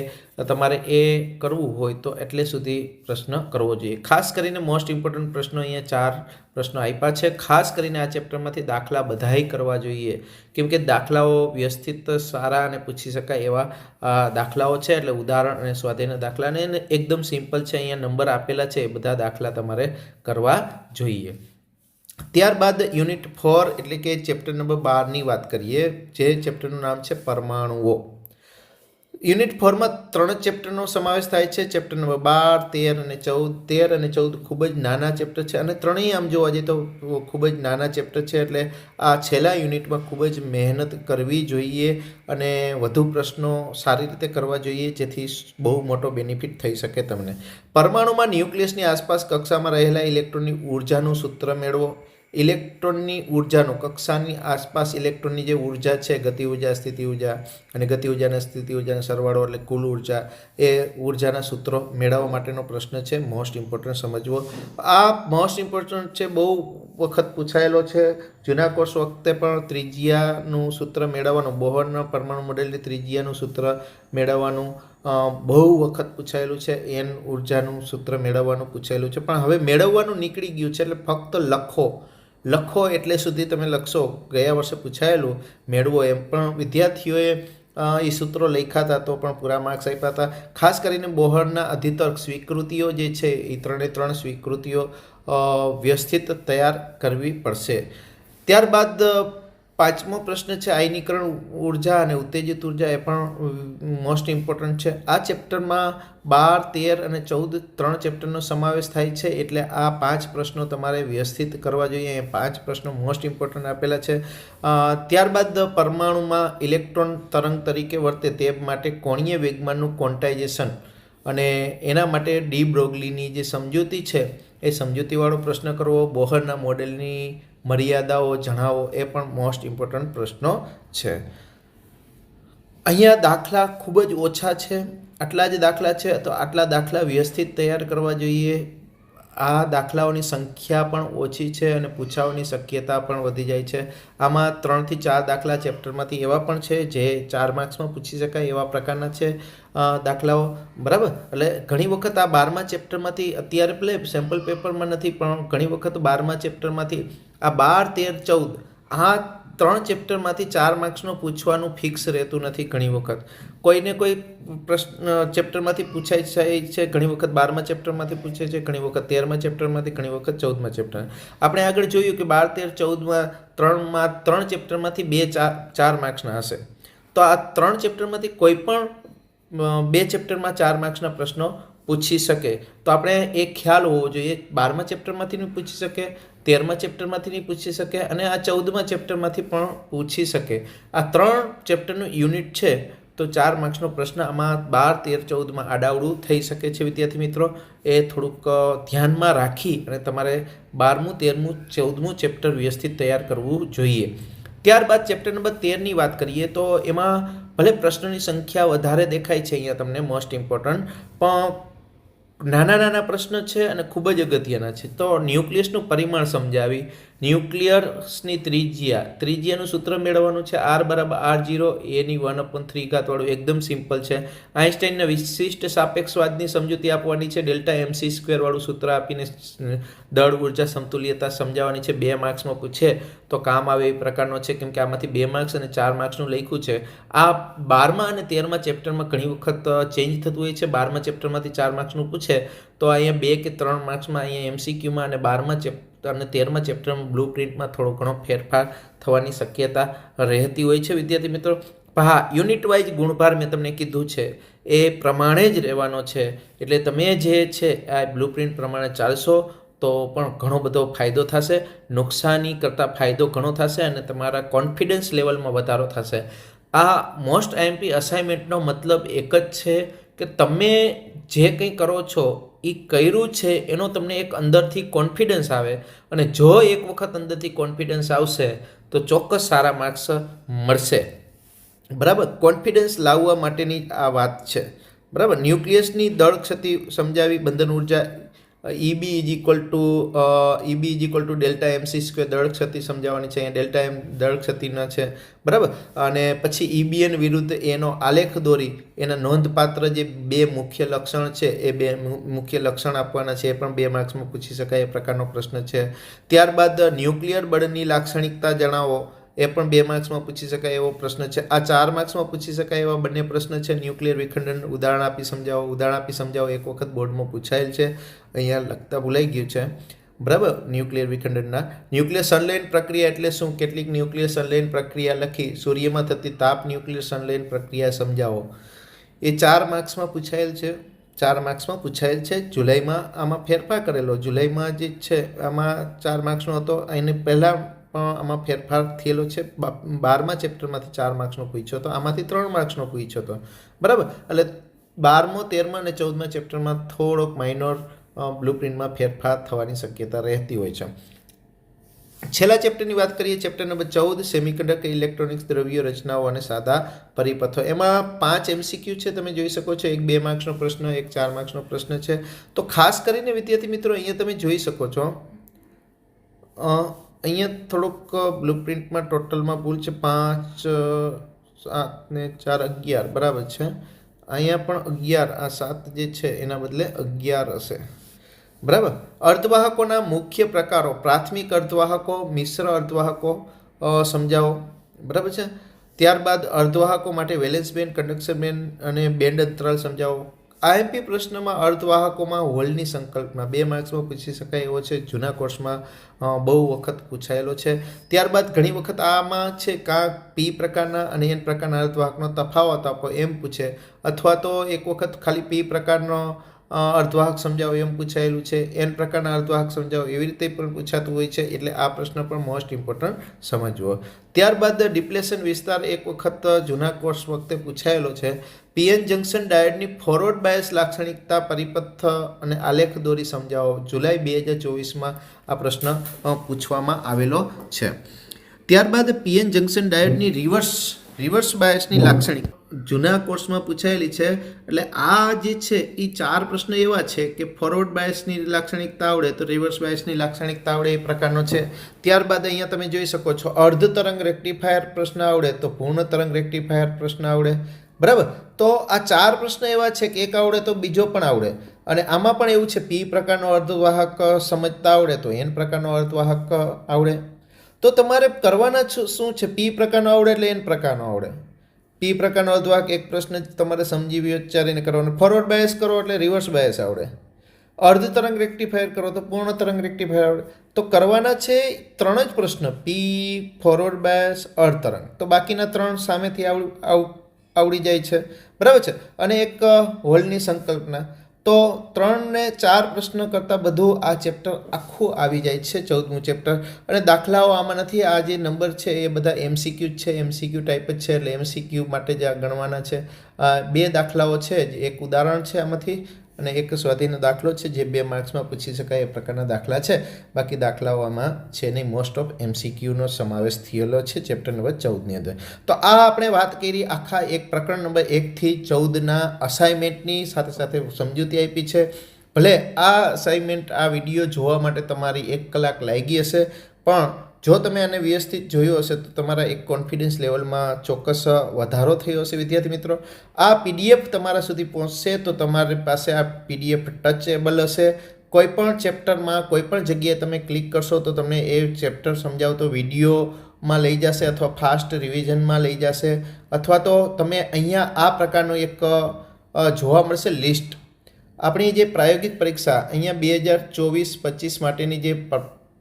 Speaker 1: તમારે એ કરવું હોય તો એટલે સુધી પ્રશ્ન કરવો જોઈએ. ખાસ કરીને મોસ્ટ ઇમ્પોર્ટન્ટ પ્રશ્નો અહીંયા 4 પ્રશ્નો આપ્યા છે. ખાસ કરીને આ ચેપ્ટરમાંથી દાખલા બધાય કરવા જોઈએ, કેમ કે દાખલાઓ વ્યવસ્થિત સારા અને પૂછી શકાય એવા દાખલાઓ છે. એટલે ઉદાહરણ અને સ્વાધ્યાયના દાખલા ને એકદમ સિમ્પલ છે, અહીંયા નંબર આપેલા છે, એ બધા દાખલા તમારે કરવા જોઈએ. ત્યારબાદ યુનિટ 4 એટલે કે ચેપ્ટર નંબર 12ની વાત કરીએ, જે ચેપ્ટરનું નામ છે પરમાણુઓ. યુનિટ 4માં 3 ચેપ્ટરનો સમાવેશ થાય છે. ચેપ્ટર નંબર 12, 13 અને 14 ખૂબ જ નાના ચેપ્ટર છે, અને ત્રણેય આમ જોવા જઈએ તો ખૂબ જ નાના ચેપ્ટર છે. એટલે આ છેલ્લા યુનિટમાં ખૂબ જ મહેનત કરવી જોઈએ અને વધુ પ્રશ્નો સારી રીતે કરવા જોઈએ, જેથી બહુ મોટો બેનિફિટ થઈ શકે તમને. પરમાણુમાં ન્યુક્લિયસની આસપાસ કક્ષામાં રહેલા ઇલેક્ટ્રોનની ઉર્જાનું સૂત્ર મેળવો. ઇલેક્ટ્રોનની ઉર્જાનું, કક્ષાની આસપાસ ઇલેક્ટ્રોનની જે ઉર્જા છે, ગતિ ઉર્જા, સ્થિતિ ઉર્જા, અને ગતિ ઉર્જા અને સ્થિતિ ઉર્જાનો સરવાળો એટલે કુલ ઉર્જા, એ ઉર્જાના સૂત્રો મેળવવા માટેનો પ્રશ્ન છે. મોસ્ટ ઇમ્પોર્ટન્ટ સમજવો. આ મોસ્ટ ઇમ્પોર્ટન્ટ છે, બહુ વખત પૂછાયેલો છે. જૂના કોર્સ વખતે પણ ત્રિજ્યાનું સૂત્ર મેળવવાનું, બોહરના પરમાણુ મોડેલની ત્રિજ્યાનું સૂત્ર મેળવવાનું બહુ વખત પૂછાયેલું છે. એન ઉર્જાનું સૂત્ર મેળવવાનું પૂછાયેલું છે, પણ હવે મેળવવાનું નીકળી ગયું છે. એટલે ફક્ત લખો એટલે સુધી તમે લખશો. ગયા વર્ષે પૂછાયેલું મેળવો, એમ પણ વિદ્યાર્થીઓએ એ સૂત્રો લખ્યા હતા તો પણ પૂરા માર્ક્સ આપ્યા હતા. ખાસ કરીને બોહરના અધિતર્ક સ્વીકૃતિઓ જે છે એ 3 સ્વીકૃતિઓ વ્યવસ્થિત તૈયાર કરવી પડશે. ત્યારબાદ 5મો પ્રશ્ન છે આયનીકરણ ઉર્જા અને ઉત્તેજિત ઉર્જા, એ પણ મોસ્ટ ઇમ્પોર્ટન્ટ છે. આ ચેપ્ટરમાં 12, 13 અને 14 3 ચેપ્ટરનો સમાવેશ થાય છે. એટલે આ 5 પ્રશ્નો તમારે વ્યવસ્થિત કરવા જોઈએ. એ 5 પ્રશ્નો મોસ્ટ ઇમ્પોર્ટન્ટ આપેલા છે. ત્યારબાદ પરમાણુમાં ઇલેક્ટ્રોન તરંગ તરીકે વર્તે તે માટે કોણીય વેગમાનનું ક્વોન્ટાઇઝેશન અને એના માટે ડી બ્રોગલીની જે સમજૂતી છે એ સમજૂતીવાળો પ્રશ્ન કરવો, બોહરના મોડેલની મર્યાદાઓ જણાવો, એ પણ મોસ્ટ ઇમ્પોર્ટન્ટ પ્રશ્નો છે. અહીંયા દાખલા ખૂબ જ ઓછા છે, આટલા જ દાખલા છે, તો આટલા દાખલા વ્યવસ્થિત તૈયાર કરવા જોઈએ. આ દાખલાઓની સંખ્યા પણ ઓછી છે અને પૂછાવાની શક્યતા પણ વધી જાય છે. આમાં 3 થી 4 દાખલા ચેપ્ટરમાંથી એવા પણ છે જે 4 માર્ક્સમાં પૂછી શકાય એવા પ્રકારના છે દાખલાઓ, બરાબર. એટલે ઘણી વખત આ 12મા ચેપ્ટરમાંથી અત્યારે ભલે સેમ્પલ પેપરમાં નથી, પણ ઘણી વખત 12મા ચેપ્ટરમાંથી આ 12, 13, 14 આ 3 ચેપ્ટરમાંથી 4 માર્ક્સનું પૂછવાનું ફિક્સ રહેતું નથી. ઘણી વખત કોઈને કોઈ પ્રશ્ન ચેપ્ટરમાંથી પૂછાય છે, ઘણી વખત 12મા ચેપ્ટરમાંથી પૂછે છે, ઘણી વખત 13મા ચેપ્ટરમાંથી, ઘણી વખત 14મા ચેપ્ટર. આપણે આગળ જોયું કે 12, 13, 14માં 3 ચેપ્ટરમાંથી 2 4 માર્ક્સના હશે. તો આ 3 ચેપ્ટરમાંથી કોઈ પણ 2 ચેપ્ટરમાં 4 માર્ક્સના પ્રશ્નો પૂછી શકે. તો આપણે એક ખ્યાલ હોવો જોઈએ, 12મા ચેપ્ટરમાંથી નહીં પૂછી શકે, 13મા ચેપ્ટરમાંથી નહીં પૂછી શકે અને આ 14મા ચેપ્ટરમાંથી પણ પૂછી શકે. આ 3 ચેપ્ટરનું યુનિટ છે, તો 4 માર્ક્સનો પ્રશ્ન આમાં 12, 13, 14માં આડાવડું થઈ શકે છે. વિદ્યાર્થી મિત્રો, એ થોડુંક ધ્યાનમાં રાખી અને તમારે 12મું, 13મું, 14મું ચેપ્ટર વ્યવસ્થિત તૈયાર કરવું જોઈએ. ત્યારબાદ ચેપ્ટર નંબર 13ની વાત કરીએ તો એમાં ભલે પ્રશ્નોની સંખ્યા વધારે દેખાય છે અહીંયા તમને મોસ્ટ ઇમ્પોર્ટન્ટ, પણ નાના પ્રશ્ન છે અને ખૂબ જ અગત્યના છે. તો ન્યુક્લિયસનું પરિમાણ સમજાવી, ન્યુક્લિયસની ત્રિજ્યાનું સૂત્ર મેળવવાનું છે, R = R0 એની 1/3 વાળું એકદમ સિમ્પલ છે. આઇન્સ્ટાઈનના વિશિષ્ટ સાપેક્ષવાદની સમજૂતી આપવાની છે, ડેલ્ટા mc² વાળું સૂત્ર આપીને દળ ઉર્જા સમતુલ્યતા સમજાવવાની છે. 2 માર્ક્સમાં પૂછે તો કામ આવે એ પ્રકારનો છે, કેમ કે આમાંથી 2 માર્ક્સ અને 4 માર્ક્સનું લખ્યું છે. આ 12મા અને 13મા ચેપ્ટરમાં ઘણી વખત ચેન્જ થતું હોય છે. 12મા ચેપ્ટરમાંથી 4 માર્ક્સનું પૂછે તો અહીંયા 2 કે 3 માર્ક્સમાં અહીંયા MCQમાં અને 12મા ચેપ્ટર અને 13મા ચેપ્ટરમાં બ્લુ પ્રિન્ટમાં થોડો ઘણો ફેરફાર થવાની શક્યતા રહેતી હોય છે. વિદ્યાર્થી મિત્રો, હા, યુનિટ વાઇઝ ગુણભાર મેં તમને કીધું છે એ પ્રમાણે જ રહેવાનો છે. એટલે તમે જે છે આ બ્લુ પ્રિન્ટ પ્રમાણે ચાલશો તો પણ ઘણો બધો ફાયદો થશે, નુકસાની કરતાં ફાયદો ઘણો થશે અને તમારા કોન્ફિડન્સ લેવલમાં વધારો થશે. આ મોસ્ટ IMP અસાઇનમેન્ટનો મતલબ એક જ છે કે તમે જે કંઈ કરો છો એ કર્યું છે એનો તમને એક અંદરથી કોન્ફિડન્સ આવે, અને જો એક વખત અંદરથી કોન્ફિડન્સ આવશે તો ચોક્કસ સારા માર્ક્સ મળશે. બરાબર, કોન્ફિડન્સ લાવવા માટેની આ વાત છે. બરાબર, ન્યુક્લિયસની દળ ક્ષતિ સમજાવી, બંધન ઉર્જા EB = ડેલ્ટા mc² દળ ક્ષતિ સમજાવવાની છે. અહીંયા ડેલ્ટા m દળ ક્ષતિના છે, બરાબર. અને પછી EBN વિરુદ્ધ એનો આલેખ દોરી એના નોંધપાત્ર જે 2 મુખ્ય લક્ષણ છે એ 2 મુખ્ય લક્ષણ આપવાના છે, એ પણ 2 માર્ક્સમાં પૂછી શકાય એ પ્રકારનો પ્રશ્ન છે. ત્યારબાદ ન્યુક્લિયર બળની લાક્ષણિકતા જણાવો, એ પણ 2 માર્ક્સમાં પૂછી શકાય એવો પ્રશ્ન છે. આ 4 માર્ક્સમાં પૂછી શકાય એવા બંને પ્રશ્ન છે. ન્યુક્લિયર વિખંડન ઉદાહરણ આપી સમજાવો, એક વખત બોર્ડમાં પૂછાયેલ છે, અહીંયા લખતા ભૂલાઈ ગયું છે. બરાબર, ન્યુક્લિયર વિખંડનના ન્યુક્લિયર સંલયન પ્રક્રિયા એટલે શું, કેટલીક ન્યુક્લિયર સંલયન પ્રક્રિયા લખી, સૂર્યમાં થતી તાપ ન્યુક્લિયર સંલયન પ્રક્રિયા સમજાવો, એ 4 માર્ક્સમાં પૂછાયેલ છે. 4 માર્ક્સમાં પૂછાયેલ છે. જુલાઈમાં આમાં ફેરફાર કરેલો, જુલાઈમાં જે છે આમાં 4 માર્ક્સનો હતો, એને પહેલાં પણ આમાં ફેરફાર થયેલો છે. 12મા ચેપ્ટરમાંથી 4 માર્ક્સનો પૂછ્યો હતો, આમાંથી 3 માર્ક્સનો પૂછ્યો હતો. બરાબર, એટલે 12મા, 13મા અને 14મા ચેપ્ટરમાં થોડોક માઇનોર બ્લુ પ્રિન્ટમાં ફેરફાર થવાની શક્યતા રહેતી હોય છે. છેલ્લા ચેપ્ટરની વાત કરીએ, ચેપ્ટર નંબર 14 સેમિકન્ડક્ટર ઇલેક્ટ્રોનિક્સ દ્રવ્યો, રચનાઓ અને સાદા પરિપથો. એમાં 5 MCQ છે, તમે જોઈ શકો છો. એક 2 માર્ક્સનો પ્રશ્ન, એક 4 માર્ક્સનો પ્રશ્ન છે. તો ખાસ કરીને વિદ્યાર્થી મિત્રો અહીંયા તમે જોઈ શકો છો, અહીંયા થોડુંક બ્લુ પ્રિન્ટમાં ટોટલમાં ભૂલ છે. 5, 7 ને 4 11 બરાબર છે. અહીંયા પણ 11, આ 7 જે છે એના બદલે 11 હશે. બરાબર. અર્ધવાહકોના મુખ્ય પ્રકારો, પ્રાથમિક અર્ધવાહકો, મિશ્ર અર્ધવાહકો સમજાવો. બરાબર છે. ત્યારબાદ અર્ધવાહકો માટે વેલેન્સ બેન્ડ, કંડક્શન બેન્ડ અને બેન્ડ અંતરાલ સમજાવો. IMP પ્રશ્નમાં અર્ધવાહકોમાં હોલની સંકલ્પના 2 માર્ક્સમાં પૂછી શકાય એવો છે. જૂના કોર્સમાં બહુ વખત પૂછાયેલો છે. ત્યારબાદ ઘણી વખત આમાં છે કાં P પ્રકારના અને N પ્રકારના અર્ધવાહકનો તફાવત આપો એમ પૂછે, અથવા તો એક વખત ખાલી P પ્રકારનો અર્ધવાહક સમજાવો એમ પૂછાયેલું છે, N પ્રકારના અર્ધવાહક સમજાવો એવી રીતે પણ પૂછાતું હોય છે. એટલે આ પ્રશ્ન પણ મોસ્ટ ઇમ્પોર્ટન્ટ સમજવો. ત્યારબાદ ડિપ્લેશન વિસ્તાર એક વખત જૂના કોર્સ વખતે પૂછાયેલો છે. પીએન જંકશન ડાયોડની ફોરવર્ડ બાયસ લાક્ષણિકતા પરિપથ અને આલેખ દોરી સમજાવો. જુલાઈ 2024માં આ પ્રશ્ન પૂછવામાં આવેલો છે. ત્યારબાદ પીએન જંકશન ડાયોડની રિવર્સ બાયસની લાક્ષણિક જૂના કોર્સમાં પૂછાયેલી છે. એટલે આ જે છે એ 4 પ્રશ્ન એવા છે કે ફોરવર્ડ બાયસની લાક્ષણિકતા આવડે તો રિવર્સ બાયસની લાક્ષણિકતા આવડે એ પ્રકારનો છે. ત્યારબાદ અહીંયા તમે જોઈ શકો છો અર્ધ તરંગ રેક્ટિફાયર પ્રશ્ન આવડે તો પૂર્ણ તરંગ રેક્ટિફાયર પ્રશ્ન આવડે. બરાબર. તો આ 4 પ્રશ્ન એવા છે કે એક આવડે તો બીજો પણ આવડે. અને આમાં પણ એવું છે પી પ્રકારનો અર્ધવાહક સમજતા આવડે તો એન પ્રકારનો અર્ધવાહક આવડે. તો તમારે કરવાના શું છે, પી પ્રકારનો આવડે એટલે એન પ્રકારનો આવડે. પી પ્રકારનો અર્ધવાહક એક પ્રશ્ન તમારે સમજી વિચારીને કરવાનો. ફોરવર્ડ બાયસ કરો એટલે રિવર્સ બાયસ આવડે. અર્ધ તરંગ રેક્ટિફાયર કરો તો પૂર્ણ તરંગ રેક્ટિફાયર આવડે. તો કરવાના છે 3 જ પ્રશ્ન, પી, ફોરવર્ડ બાયસ, અર્ધ તરંગ. તો બાકીના 3 સામેથી આવડી જાય છે. બરાબર છે. અને એક હોલની સંકલ્પના. તો 3 ને 4 પ્રશ્ન કરતાં બધું આ ચેપ્ટર આખું આવી જાય છે, 14મું ચેપ્ટર. અને દાખલાઓ આમાં નથી. આ જે નંબર છે એ બધા એમસીક્યુ જ છે, એમસીક્યુ ટાઈપ જ છે. એટલે એમસીક્યુ માટે જ આ ગણવાના છે. 2 દાખલાઓ છે, એક ઉદાહરણ છે આમાંથી અને એક સ્વાધીનનો દાખલો છે જે 2 માર્ક્સમાં પૂછી શકાય એ પ્રકારના દાખલા છે. બાકી દાખલાઓ આમાં છે નહીં. મોસ્ટ ઓફ એમસીક્યુનો સમાવેશ થયેલો છે ચેપ્ટર નંબર 14ની અંદર. તો આ આપણે વાત કરી આખા એક પ્રકરણ નંબર 1 થી 14ના અસાઇનમેન્ટની સાથે સાથે સમજૂતી આપી છે. ભલે આ અસાઇનમેન્ટ આ વિડીયો જોવા માટે તમારી 1 કલાક લાગી હશે, પણ જો તમે આને વ્યવસ્થિત જોયો હશે તો તમારા એક કોન્ફિડન્સ લેવલમાં ચોક્કસ વધારો થયો હશે. વિદ્યાર્થી મિત્રો, આ પીડીએફ તમારા સુધી પહોંચશે તો તમારી પાસે આ પીડીએફ ટચેબલ હશે. કોઈ પણ ચેપ્ટરમાં કોઈ પણ જગ્યાએ તમે ક્લિક કરશો તો તમને એ ચેપ્ટર સમજાવતો વિડીયોમાં લઈ જશે અથવા ફાસ્ટ રિવિઝનમાં લઈ જશે, અથવા તો તમે અહીંયા આ પ્રકારનું એક જોવા મળશે લિસ્ટ. આપણી જે પ્રાયોગિક પરીક્ષા અહીંયા 2024-25 માટેની જે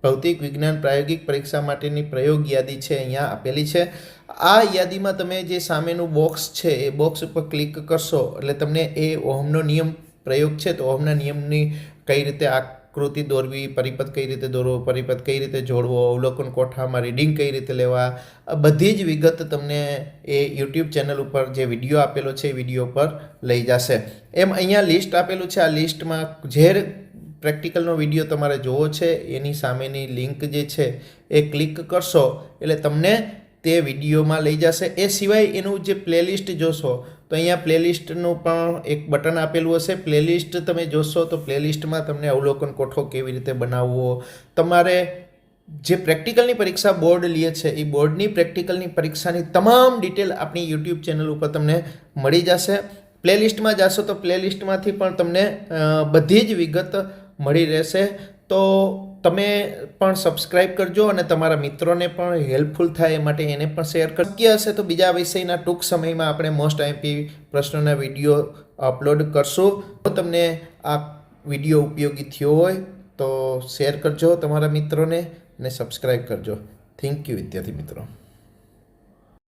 Speaker 1: ભૌતિક વિજ્ઞાન પ્રાયોગિક પરીક્ષા માટેની પ્રયોગ યાદી છે અહીંયા આપેલી છે. આ યાદીમાં તમે જે સામેનું બોક્સ છે એ બોક્સ ઉપર ક્લિક કરશો એટલે તમને એ ઓહમનો નિયમ પ્રયોગ છે તો ઓહમના નિયમની કઈ રીતે આકૃતિ દોરવી, પરિપથ કઈ રીતે દોરવો, પરિપથ કઈ રીતે જોડવો, અવલોકન કોઠામાં રીડિંગ કઈ રીતે લેવા, આ બધી જ વિગત તમને એ યુટ્યુબ ચેનલ ઉપર જે વિડીયો આપેલો છે એ વિડીયો પર લઈ જશે. એમ અહીંયા લિસ્ટ આપેલું છે. આ લિસ્ટમાં જે પ્રેક્ટિકલનો વિડીયો તમારે જોવો છે એની સામેની લિંક જે છે એ ક્લિક કરશો એટલે તમને તે વિડીયોમાં લઈ જશે. એ સિવાય એનું જે પ્લેલિસ્ટ જોશો તો અહીંયા પ્લેલિસ્ટનું પણ એક બટન આપેલું હશે. પ્લેલિસ્ટ તમે જોશો તો પ્લેલિસ્ટમાં તમને અવલોકન કોઠો કેવી રીતે બનાવવો, તમારે જે પ્રેક્ટિકલની પરીક્ષા બોર્ડ લે છે એ બોર્ડની પ્રેક્ટિકલની પરીક્ષાની તમામ ડિટેલ આપણી યુટ્યુબ ચેનલ ઉપર તમને મળી જશે. પ્લેલિસ્ટમાં જશો તો પ્લેલિસ્ટમાંથી પણ તમને બધી જ વિગત મળી રહેશે. તો તમે પણ સબસ્ક્રાઈબ કરજો અને તમારા મિત્રોને પણ હેલ્પફુલ થાય એ માટે એને પણ શેર કરો. શક્ય હશે તો બીજા વિષયના ટૂંક સમયમાં આપણે મોસ્ટ આઈએમપી પ્રશ્નોના વિડીયો અપલોડ કરશું. જો તમને આ વિડીયો ઉપયોગી થયો હોય તો શેર કરજો તમારા મિત્રોને અને સબસ્ક્રાઈબ કરજો. થેન્ક યુ વિદ્યાર્થી મિત્રો.